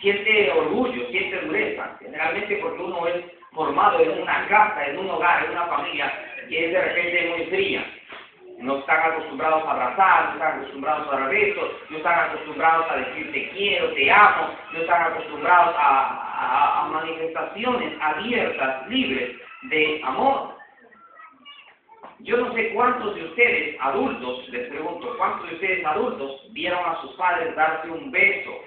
siente orgullo, siente dureza, generalmente porque uno es formado en una casa, en un hogar, en una familia que es de repente muy fría. No están acostumbrados a abrazar, no están acostumbrados a dar besos, no están acostumbrados a decir te quiero, te amo, no están acostumbrados a manifestaciones abiertas, libres de amor. Yo no sé cuántos de ustedes adultos, les pregunto, ¿cuántos de ustedes adultos vieron a sus padres darse un beso?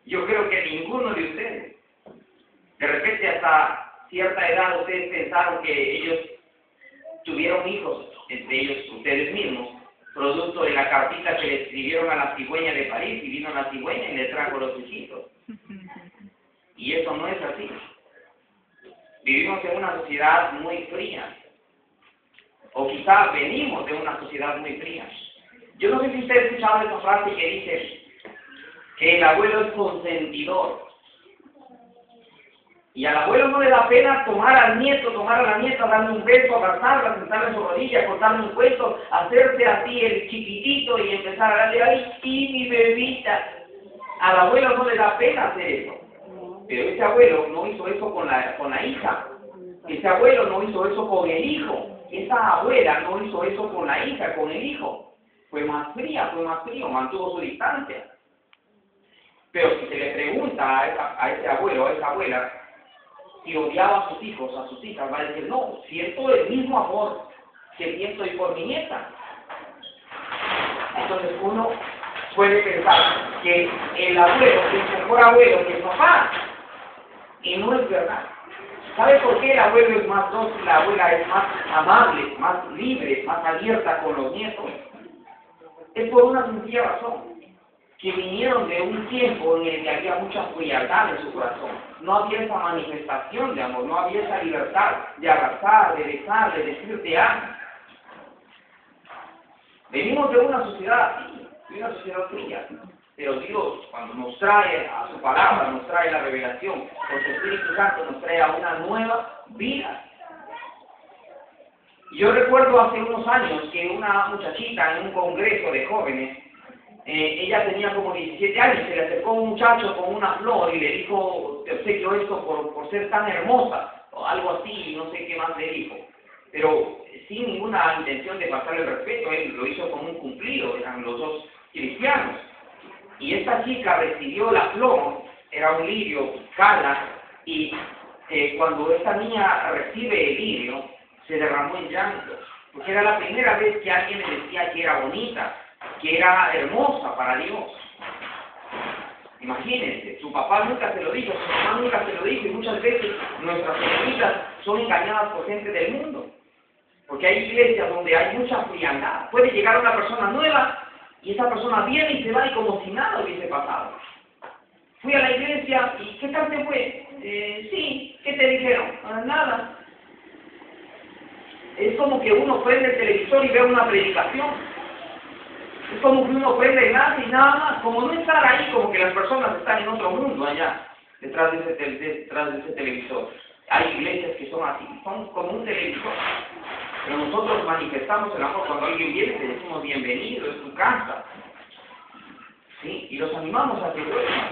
Yo creo que ninguno de ustedes. De repente hasta cierta edad ustedes pensaron que ellos tuvieron hijos, entre ellos ustedes mismos, producto de la cartita que le escribieron a la cigüeña de París, y vino la cigüeña y le trajo los hijitos. Y eso no es así. Vivimos en una sociedad muy fría. O quizás venimos de una sociedad muy fría. Yo no sé si usted ha escuchado esa frase que dice que el abuelo es consentidor. Y al abuelo no le da pena tomar al nieto, tomar a la nieta, darle un beso, abrazarla, sentarla en su rodilla, contarle un cuento, hacerse así el chiquitito y empezar a darle, ¡ay, sí, mi bebita! Al abuelo no le da pena hacer eso. Pero ese abuelo no hizo eso con la hija. Ese abuelo no hizo eso con el hijo. Esa abuela no hizo eso con la hija, con el hijo. Fue más fría, fue más frío, mantuvo su distancia. Pero si se le pregunta a ese abuelo, a esa abuela, si odiaba a sus hijos, a sus hijas, va a decir, no, siento el mismo amor que siento y por mi nieta. Entonces uno puede pensar que el abuelo es mejor abuelo que el papá. Y no es verdad. ¿Sabe por qué el abuelo es más dócil, la abuela es más amable, más libre, más abierta con los nietos? Es por una sencilla razón. que vinieron de un tiempo en el que había mucha frialdad en su corazón. No había esa manifestación de amor, no había esa libertad de abrazar, de besar, de decir te amo. Venimos de una sociedad así, de una sociedad fría. Pero Dios, cuando nos trae a su palabra, nos trae la revelación, por su Espíritu Santo nos trae a una nueva vida. Yo recuerdo hace unos años que una muchachita en un congreso de jóvenes, ella tenía como 17 años, se le acercó un muchacho con una flor y le dijo, te obsequio esto por ser tan hermosa, o algo así, no sé qué más le dijo. Pero sin ninguna intención de pasarle el respeto, él lo hizo como un cumplido, eran los dos cristianos. Y esta chica recibió la flor, era un lirio, cala, y cuando esta niña recibe el lirio, se derramó en llanto, porque era la primera vez que alguien le decía que era bonita, que era hermosa para Dios. Imagínense, su papá nunca se lo dijo, su mamá nunca se lo dijo, y muchas veces nuestras señoritas son engañadas por gente del mundo, porque hay iglesias donde hay mucha frialdad. Puede llegar una persona nueva, y esa persona viene y se va y como si nada hubiese pasado. Fui a la iglesia y ¿qué tal te fue? Sí, ¿qué te dijeron? Nada. Es como que uno prende el televisor y ve una predicación. Es como que uno prende el enlace y nada más. Como no estar ahí, como que las personas están en otro mundo allá, detrás de ese televisor. Hay iglesias que son así, son como un televisor. Pero nosotros manifestamos el amor. Cuando alguien viene, le decimos bienvenido, es tu casa. ¿Sí? Y los animamos a que duerman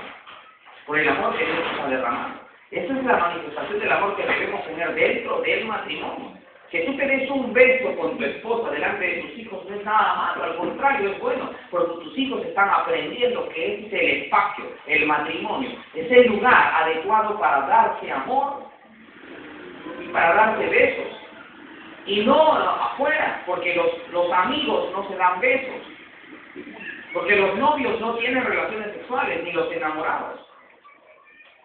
por el amor que Dios nos ha derramado. Esa es la manifestación del amor que debemos tener dentro del matrimonio. Que tú te des un beso con tu esposa delante de tus hijos no es nada malo, al contrario, es bueno, porque tus hijos están aprendiendo que ese es el espacio, el matrimonio, es el lugar adecuado para darse amor y para darse besos. Y no afuera, porque los amigos no se dan besos, porque los novios no tienen relaciones sexuales, ni los enamorados.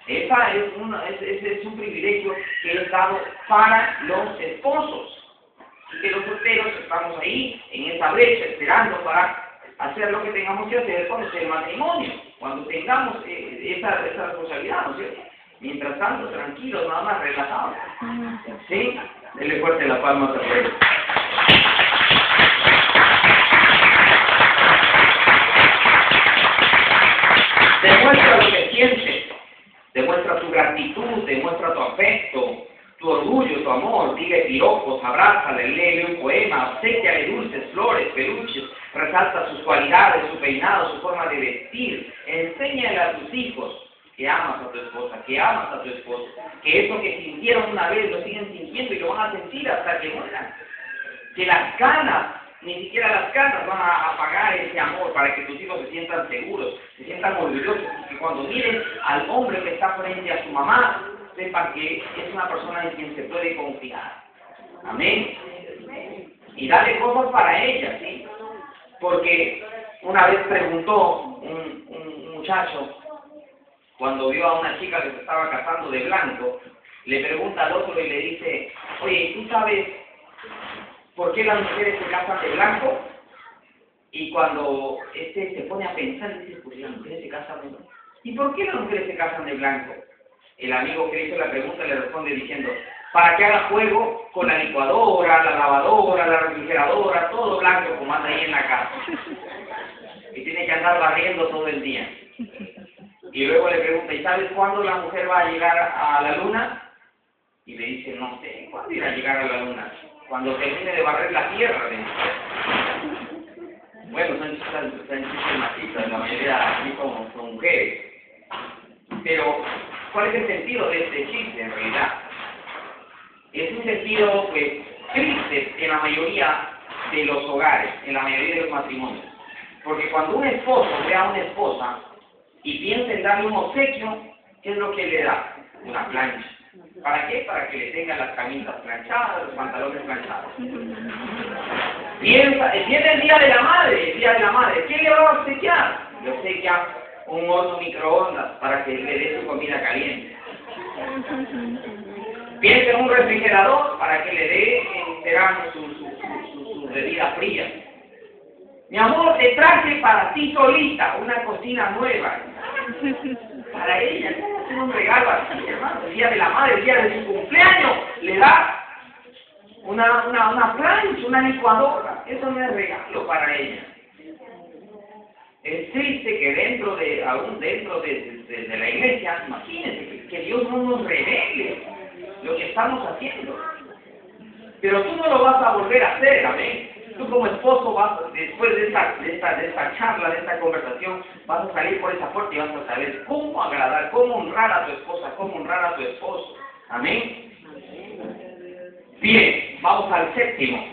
Ese es un privilegio que es dado para los esposos. Y que los solteros estamos ahí, en esa brecha, esperando para hacer lo que tengamos que hacer con el matrimonio, cuando tengamos esa responsabilidad, ¿no es cierto? Mientras tanto, tranquilos, nada más relajados. ¿Sí? Denle fuerte la palma a Rey. Demuestra lo que sientes, demuestra tu gratitud, demuestra tu afecto, tu orgullo, tu amor, dile piropos, abrázale, léele un poema, obséquiale dulces, flores, peluches, resalta sus cualidades, su peinado, su forma de vestir, enséñale a tus hijos que amas a tu esposa, que amas a tu esposo, que eso que sintieron una vez lo siguen sintiendo y lo van a sentir hasta que mueran, que las ganas, ni siquiera las canas van a apagar ese amor para que tus hijos se sientan seguros, se sientan orgullosos y que cuando miren al hombre que está frente a su mamá, sepan que es una persona en quien se puede confiar. Amén. Y dale cosas para ella, ¿sí? Porque una vez preguntó un muchacho, cuando vio a una chica que se estaba casando de blanco, le pregunta al otro y le dice, oye, ¿tú sabes por qué las mujeres se casan de blanco? Y cuando se pone a pensar, dice, pues las mujeres se casan de blanco. ¿Y por qué las mujeres se casan de blanco? El amigo que hizo la pregunta le responde diciendo, para que haga juego con la licuadora, la lavadora, la refrigeradora, todo blanco como anda ahí en la casa. Y tiene que andar barriendo todo el día. Y luego le pregunta, ¿y sabes cuándo la mujer va a llegar a la luna? Y le dice, no sé, ¿cuándo irá a llegar a la luna? Cuando termine de barrer la tierra. Bueno, son chistes machistas, la mayoría aquí son mujeres. Pero, ¿cuál es el sentido de este chiste en realidad? Es un sentido, pues, triste en la mayoría de los hogares, en la mayoría de los matrimonios. Porque cuando un esposo ve a una esposa y piensa en darle un obsequio, ¿qué es lo que le da? Una plancha. ¿Para qué? Para que le tengan las camisas planchadas, los pantalones planchados. Viene el Día de la Madre, ¿qué le va a obsequiar? Le obsequia un horno microondas para que le dé su comida caliente. Piensa en un refrigerador para que le dé en verano su bebida fría. Mi amor, te traje para ti solita una cocina nueva. Para ella, ¿cómo hacer un regalo así, hermano? El día de la madre, el día de su cumpleaños, le da una plancha, una licuadora. Eso no es regalo para ella. Es triste que aún dentro de la iglesia, imagínense que Dios no nos revele lo que estamos haciendo. Pero tú no lo vas a volver a hacer, amén. Tú como esposo después de esta charla, de esta conversación, vas a salir por esa puerta y vas a saber cómo agradar, cómo honrar a tu esposa, cómo honrar a tu esposo. Amén. Bien, vamos al séptimo.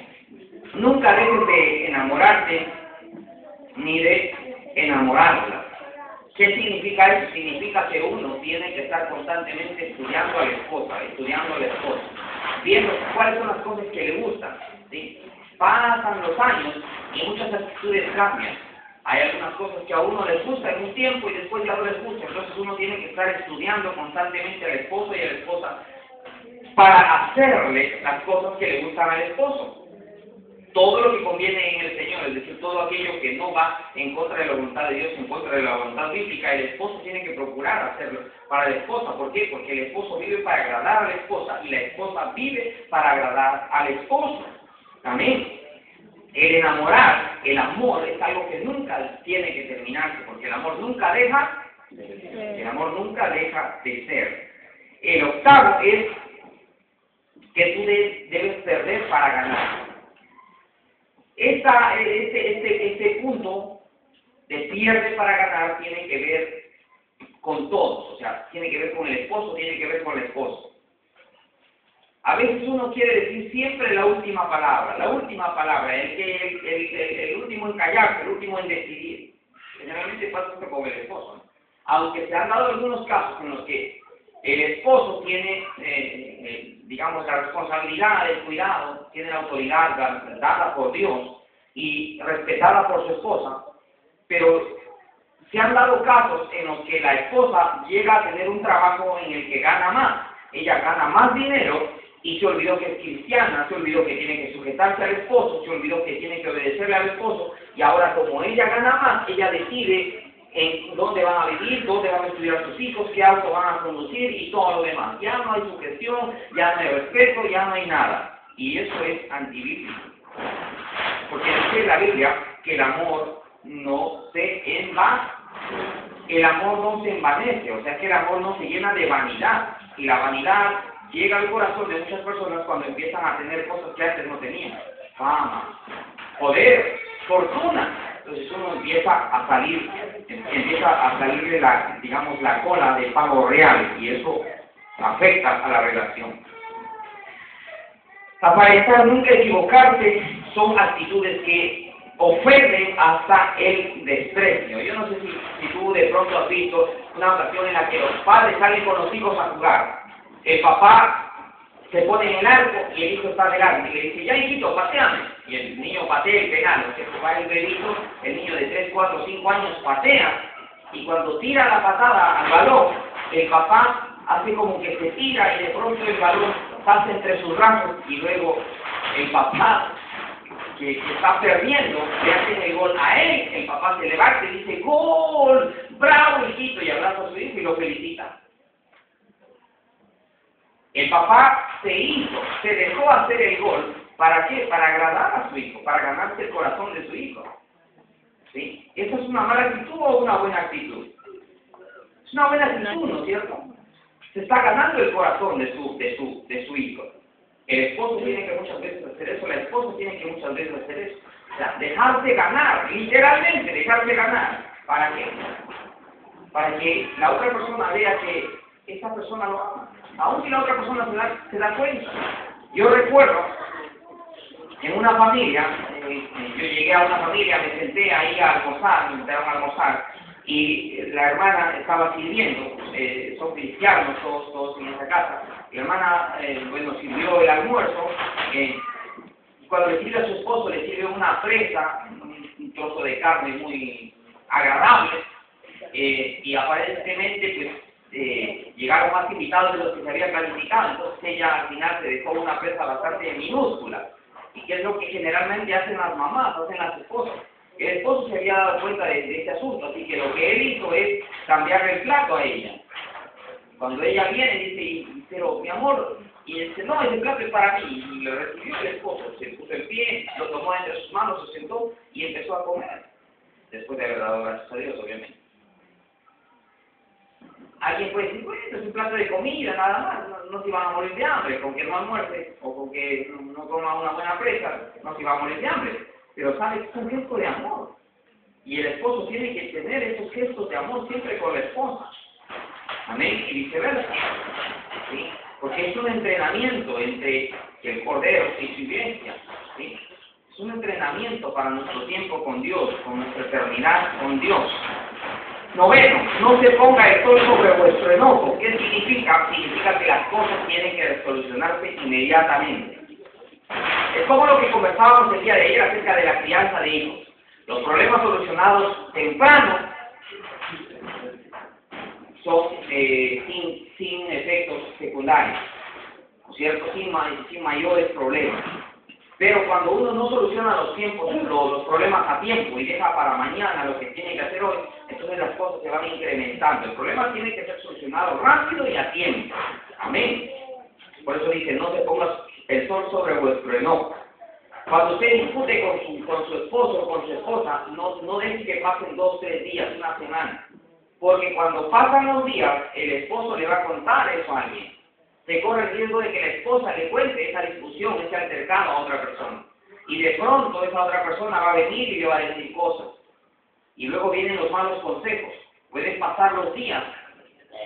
Nunca dejes de enamorarte ni de enamorarla. ¿Qué significa eso? Significa que uno tiene que estar constantemente estudiando a la esposa, estudiando al esposo, viendo cuáles son las cosas que le gustan, ¿sí? Pasan los años y muchas actitudes cambian. Hay algunas cosas que a uno les gusta en un tiempo y después ya no les gusta. Entonces uno tiene que estar estudiando constantemente al esposo y a la esposa para hacerle las cosas que le gustan al esposo. Todo lo que conviene en el Señor, es decir, todo aquello que no va en contra de la voluntad de Dios, en contra de la voluntad bíblica, el esposo tiene que procurar hacerlo para la esposa. ¿Por qué? Porque el esposo vive para agradar a la esposa y la esposa vive para agradar al esposo. Amén. El enamorar, el amor es algo que nunca tiene que terminarse, porque el amor nunca deja de ser. El octavo es que tú debes perder para ganar. Este punto de pierde para ganar tiene que ver con todos, o sea, tiene que ver con el esposo, tiene que ver con el esposo. A veces uno quiere decir siempre la última palabra, el último en callarse, el último en decidir. Generalmente pasa esto con el esposo, ¿no? Aunque se han dado algunos casos en los que el esposo tiene, digamos, la responsabilidad del cuidado, tiene la autoridad dada por Dios y respetada por su esposa, pero se han dado casos en los que la esposa llega a tener un trabajo en el que gana más, ella gana más dinero y se olvidó que es cristiana, se olvidó que tiene que sujetarse al esposo, se olvidó que tiene que obedecerle al esposo y ahora como ella gana más, ella decide en dónde van a vivir, dónde van a estudiar sus hijos, qué auto van a conducir y todo lo demás. Ya no hay sujeción, ya no hay respeto, ya no hay nada. Y eso es antibíblico. Porque dice la Biblia que el amor no se envanece. El amor no se envanece, o sea que el amor no se llena de vanidad. Y la vanidad llega al corazón de muchas personas cuando empiezan a tener cosas que antes no tenían. Fama, poder, fortuna. Entonces uno empieza a salirle la cola de pavo real y eso afecta a la relación. Aparentar, nunca equivocarse, son actitudes que ofenden hasta el desprecio. Yo no sé si tú de pronto has visto una ocasión en la que los padres salen con los hijos a jugar. El papá se pone en el arco y el hijo está delante y le dice, ya hijito, pateame. Y el niño patea el penal, o sea, que va el bebito, el niño de 3, 4, 5 años patea y cuando tira la patada al balón, el papá hace como que se tira y de pronto el balón pasa entre sus brazos y luego el papá que está perdiendo le hace el gol a él, el papá se levanta y dice, ¡gol! ¡Bravo, hijito! Y abraza a su hijo y lo felicita. El papá se dejó hacer el gol, ¿para qué? Para agradar a su hijo, para ganarse el corazón de su hijo. ¿Sí? ¿Esa es una mala actitud o una buena actitud? Es una buena actitud, ¿no es cierto? Se está ganando el corazón de su hijo. El esposo tiene que muchas veces hacer eso, la esposa tiene que muchas veces hacer eso. O sea, dejarse ganar, literalmente dejarse ganar. ¿Para qué? Para que la otra persona vea que esa persona lo ama. Aún si la otra persona se da cuenta. Yo recuerdo, en una familia, yo llegué a una familia, me senté ahí a almorzar, me invitaron a almorzar, y la hermana estaba sirviendo, son cristianos todos en esa casa, y la hermana, sirvió el almuerzo, y cuando le sirve a su esposo, le sirve una presa, un trozo de carne muy agradable, y aparentemente, pues, llegaron más invitados de los que se habían planificado, entonces ella al final se dejó una presa bastante minúscula. ¿Y qué es lo que generalmente hacen las mamás, hacen las esposas? El esposo se había dado cuenta de este asunto, así que lo que él hizo es cambiarle el plato a ella. Cuando ella viene, dice, pero mi amor, y dice, no, ese plato es para mí. Y lo recibió el esposo, se puso en pie, lo tomó entre sus manos, se sentó y empezó a comer. Después de haber dado gracias a Dios, obviamente. Alguien puede decir, bueno, es un plato de comida, nada más, no se van a morir de hambre, con que no almuerce o con que no coma una buena presa, no se va a morir de hambre. Pero sabes, es un gesto de amor. Y el esposo tiene que tener esos gestos de amor siempre con la esposa. Amén, y viceversa. ¿Sí? Porque es un entrenamiento entre el Cordero y su iglesia. ¿Sí? Es un entrenamiento para nuestro tiempo con Dios, con nuestra eternidad con Dios. Noveno, no se ponga el sol sobre vuestro enojo. ¿Qué significa? Significa que las cosas tienen que solucionarse inmediatamente. Es como lo que conversábamos el día de ayer acerca de la crianza de hijos. Los problemas solucionados temprano son sin efectos secundarios, ¿no es cierto? Sin mayores problemas. Pero cuando uno no soluciona los problemas a tiempo y deja para mañana lo que tiene que hacer hoy, entonces las cosas se van incrementando. El problema tiene que ser solucionado rápido y a tiempo. Amén. Por eso dice, no se ponga el sol sobre vuestro enojo. Cuando usted discute con su esposo o con su esposa, no deje que pasen 2, 3 días, una semana. Porque cuando pasan los días, el esposo le va a contar eso a alguien. Se corre el riesgo de que la esposa le cuente esa discusión, ese altercado a otra persona. Y de pronto esa otra persona va a venir y le va a decir cosas. Y luego vienen los malos consejos. Pueden pasar los días,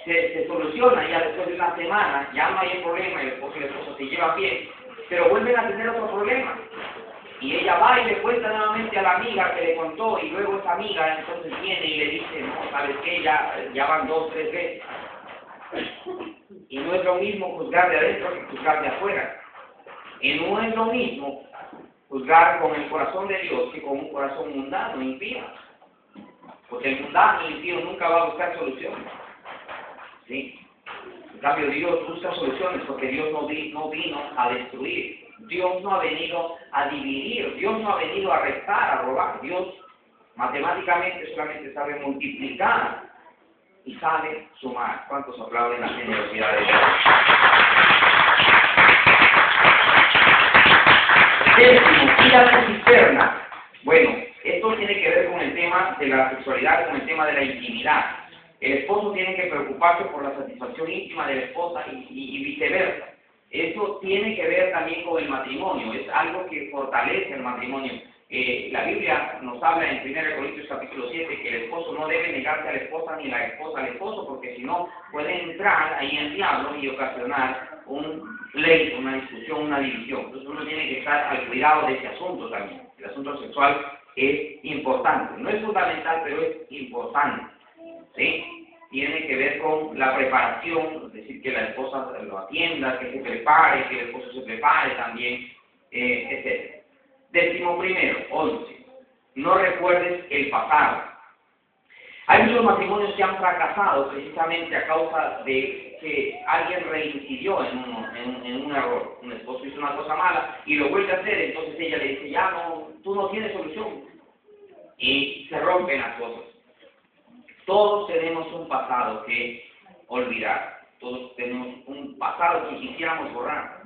se soluciona ya después de una semana, ya no hay el problema, el esposo se lleva bien, pero vuelven a tener otro problema. Y ella va y le cuenta nuevamente a la amiga que le contó, y luego esa amiga entonces viene y le dice, no, ¿sabes qué? Ya van 2, 3 veces. Y no es lo mismo juzgar de adentro que juzgar de afuera. Y no es lo mismo juzgar con el corazón de Dios que con un corazón mundano, impío. Porque el mundano y impío nunca va a buscar soluciones. ¿Sí? En cambio, Dios busca soluciones porque Dios no vino a destruir. Dios no ha venido a dividir. Dios no ha venido a restar, a robar. Dios matemáticamente solamente sabe multiplicar y sabe sumar. ¿Cuántos aplauden la generosidad de Dios? Décimo, ir a tu cisterna. Bueno, esto tiene que ver con el tema de la sexualidad, con el tema de la intimidad. El esposo tiene que preocuparse por la satisfacción íntima de la esposa y viceversa. Eso tiene que ver también con el matrimonio, es algo que fortalece el matrimonio. La Biblia nos habla en 1 Corintios capítulo 7 que el esposo no debe negarse a la esposa ni la esposa al esposo, porque si no puede entrar ahí el diablo y ocasionar un pleito, una discusión, una división. Entonces uno tiene que estar al cuidado de ese asunto también. El asunto sexual es importante, no es fundamental, pero es importante. ¿Sí? Tiene que ver con la preparación, es decir, que la esposa lo atienda, que se prepare, que el esposo se prepare también, etc. 11. No recuerdes el pasado. Hay muchos matrimonios que han fracasado precisamente a causa de que alguien reincidió en un error. Un esposo hizo una cosa mala y lo vuelve a hacer, entonces ella le dice, ya no, tú no tienes solución. Y se rompen las cosas. Todos tenemos un pasado que olvidar. Todos tenemos un pasado que quisiéramos borrar.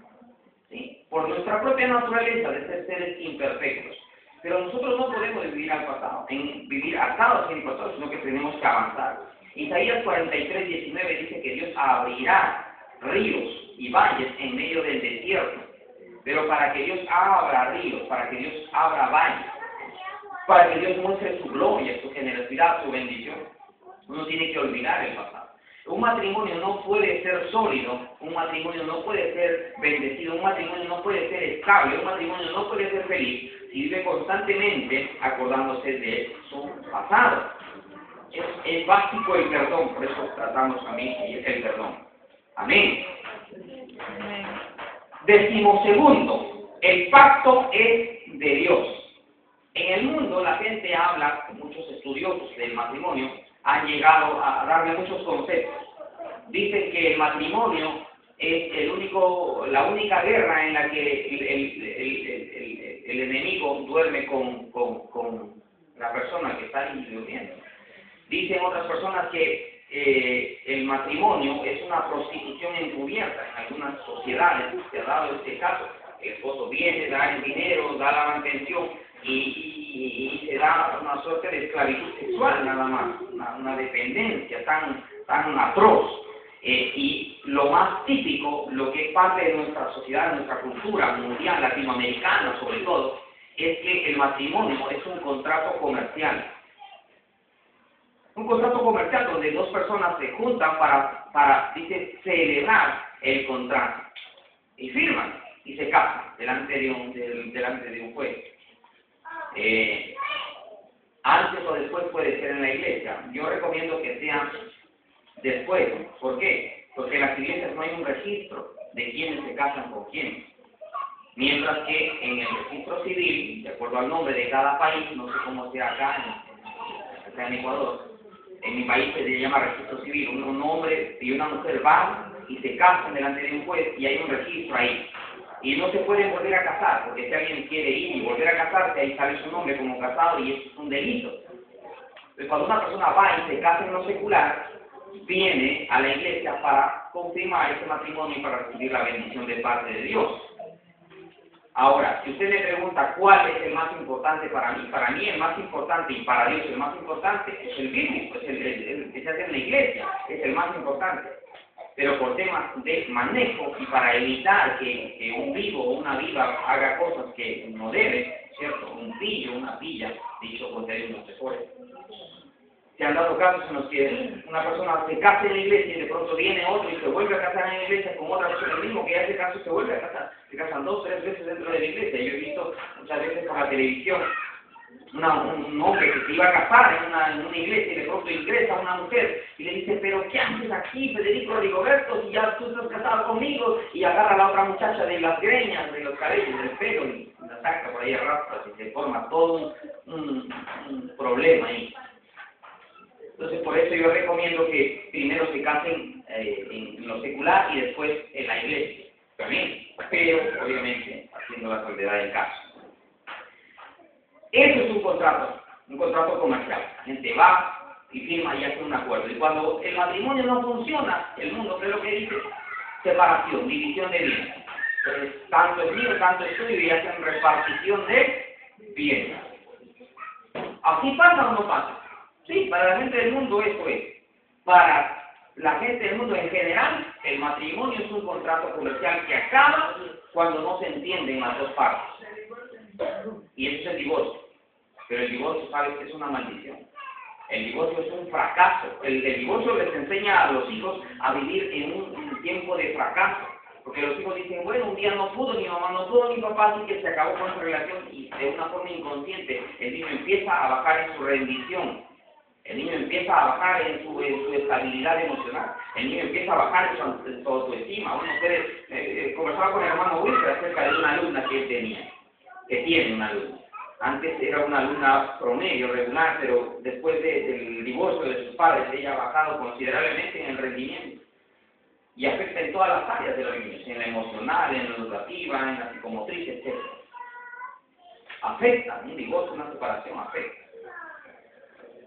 ¿Sí? Por nuestra propia naturaleza de ser seres imperfectos. Pero nosotros no podemos vivir al pasado, vivir atados en el pasado, sino que tenemos que avanzar. Isaías 43:19 dice que Dios abrirá ríos y valles en medio del desierto. Pero para que Dios abra ríos, para que Dios abra valles, para que Dios muestre su gloria, su generosidad, su bendición, uno tiene que olvidar el pasado. Un matrimonio no puede ser sólido, un matrimonio no puede ser bendecido, un matrimonio no puede ser estable, un matrimonio no puede ser feliz si vive constantemente acordándose de su pasado. Es básico el perdón, por eso tratamos también el perdón. Amén. 12, el pacto es de Dios. En el mundo la gente habla, muchos estudiosos del matrimonio han llegado a darle muchos conceptos. Dicen que el matrimonio es la única guerra en la que el enemigo duerme con la persona que está durmiendo. Dicen otras personas que el matrimonio es una prostitución encubierta. En algunas sociedades se ha dado este caso. El esposo viene, da el dinero, da la mantención y se da una suerte de esclavitud sexual nada más, una dependencia tan atroz. Y lo más típico, lo que es parte de nuestra sociedad, de nuestra cultura mundial, latinoamericana sobre todo, es que el matrimonio es un contrato comercial. Un contrato comercial donde dos personas se juntan para celebrar el contrato. Y firman y se casan delante de un juez. Antes o después puede ser en la iglesia. Yo recomiendo que sea después. ¿Por qué? Porque en las iglesias no hay un registro de quiénes se casan con quiénes. Mientras que en el registro civil, de acuerdo al nombre de cada país, no sé cómo sea acá en Ecuador, en mi país se le llama registro civil, un hombre y una mujer van y se casan delante de un juez y hay un registro ahí. Y no se pueden volver a casar, porque si alguien quiere ir y volver a casarse, ahí sale su nombre como casado y eso es un delito. Entonces, cuando una persona va y se casa en lo secular, viene a la iglesia para confirmar ese matrimonio y para recibir la bendición de parte de Dios. Ahora, si usted me pregunta cuál es el más importante para mí el más importante y para Dios el más importante es el bíblico, es el que se hace en la iglesia, es el más importante. Pero por temas de manejo y para evitar que un vivo o una viva haga cosas que no debe, ¿cierto? Un pillo, una pilla, dicho con términos mejores. Se han dado casos en los que una persona se casa en la iglesia y de pronto viene otro y se vuelve a casar en la iglesia con otra persona, el mismo que ya se casó se vuelve a casar. Se casan 2 o 3 veces dentro de la iglesia. Yo he visto muchas veces por la televisión un hombre que se iba a casar en una iglesia y de pronto ingresa una mujer y le dice, pero ¿qué haces aquí, Federico Rigoberto, si ya tú estás casado conmigo? Y agarra a la otra muchacha de las greñas, de los cabellos, del pelo y la saca por ahí a rastras y se forma todo un problema ahí. Entonces, por eso yo recomiendo que primero se casen en lo secular y después en la iglesia, también, pero obviamente haciendo la salvedad del caso. Eso es un contrato comercial. La gente va y firma y hace un acuerdo. Y cuando el matrimonio no funciona, el mundo, ¿qué es lo que dice? Separación, división de bienes. Entonces, tanto es mío, tanto es tuyo y hacen repartición de bienes. ¿Así pasa o no pasa? Sí, para la gente del mundo eso es. Para la gente del mundo en general, el matrimonio es un contrato comercial que acaba cuando no se entienden las dos partes. Y eso es el divorcio. Pero el divorcio, ¿sabes que es una maldición? El divorcio es un fracaso. El divorcio les enseña a los hijos a vivir en un tiempo de fracaso. Porque los hijos dicen, bueno, un día no pudo, mi mamá no pudo, mi papá, así que se acabó con su relación. Y de una forma inconsciente, el niño empieza a bajar en su rendición. El niño empieza a bajar en su estabilidad emocional. El niño empieza a bajar en su autoestima. Uno puede conversar con el hermano Wilker acerca de una alumna que él tenía, que tiene una alumna. Antes era una alumna promedio, regular, pero después del divorcio de sus padres, ella ha bajado considerablemente en el rendimiento. Y afecta en todas las áreas de los niños, en la emocional, en la educativa, en la psicomotriz, etc. Afecta, un divorcio, una separación afecta.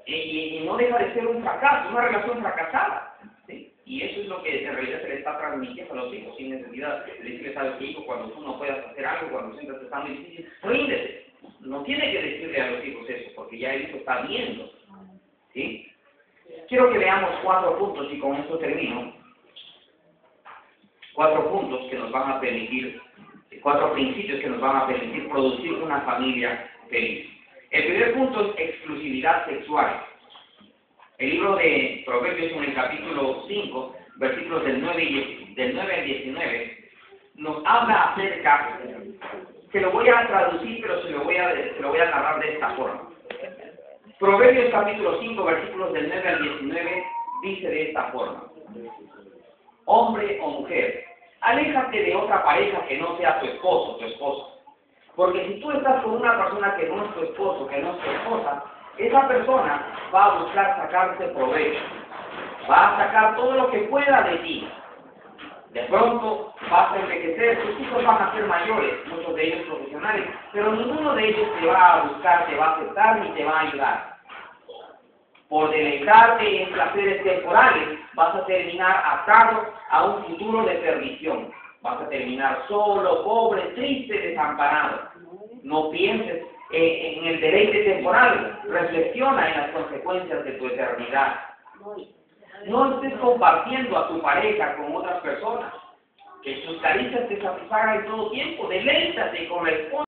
Y no deja de ser un fracaso, una relación fracasada. ¿Sí? Y eso es lo que en realidad se le está transmitiendo a los hijos, sin necesidad de decirles a los hijos cuando tú no puedas hacer algo, cuando sientas que está muy difícil, ríndete. No tiene que decirle a los hijos eso, porque ya el hijo está viendo. ¿Sí? Quiero que veamos 4 puntos y con esto termino. 4 puntos que nos van a permitir, 4 principios que nos van a permitir producir una familia feliz. El primer punto es exclusividad sexual. El libro de Proverbios en el capítulo 5, versículos del 9 al 19, nos habla acerca, se lo voy a traducir, pero se lo voy a narrar de esta forma. Proverbios capítulo 5, versículos del 9 al 19, dice de esta forma: hombre o mujer, aléjate de otra pareja que no sea tu esposo, tu esposa. Porque si tú estás con una persona que no es tu esposo, que no es tu esposa, esa persona va a buscar sacarte provecho. Va a sacar todo lo que pueda de ti. De pronto vas a envejecer, tus hijos van a ser mayores, muchos de ellos profesionales, pero ninguno de ellos te va a buscar, te va a aceptar ni te va a ayudar. Por deleitarte en placeres temporales, vas a terminar atado a un futuro de perdición. Vas a terminar solo, pobre, triste, desamparado. No pienses en el deleite temporal, reflexiona en las consecuencias de tu eternidad. No estés compartiendo a tu pareja con otras personas. Que sus caricias te satisfagan en todo tiempo. Deleítate con la esposa.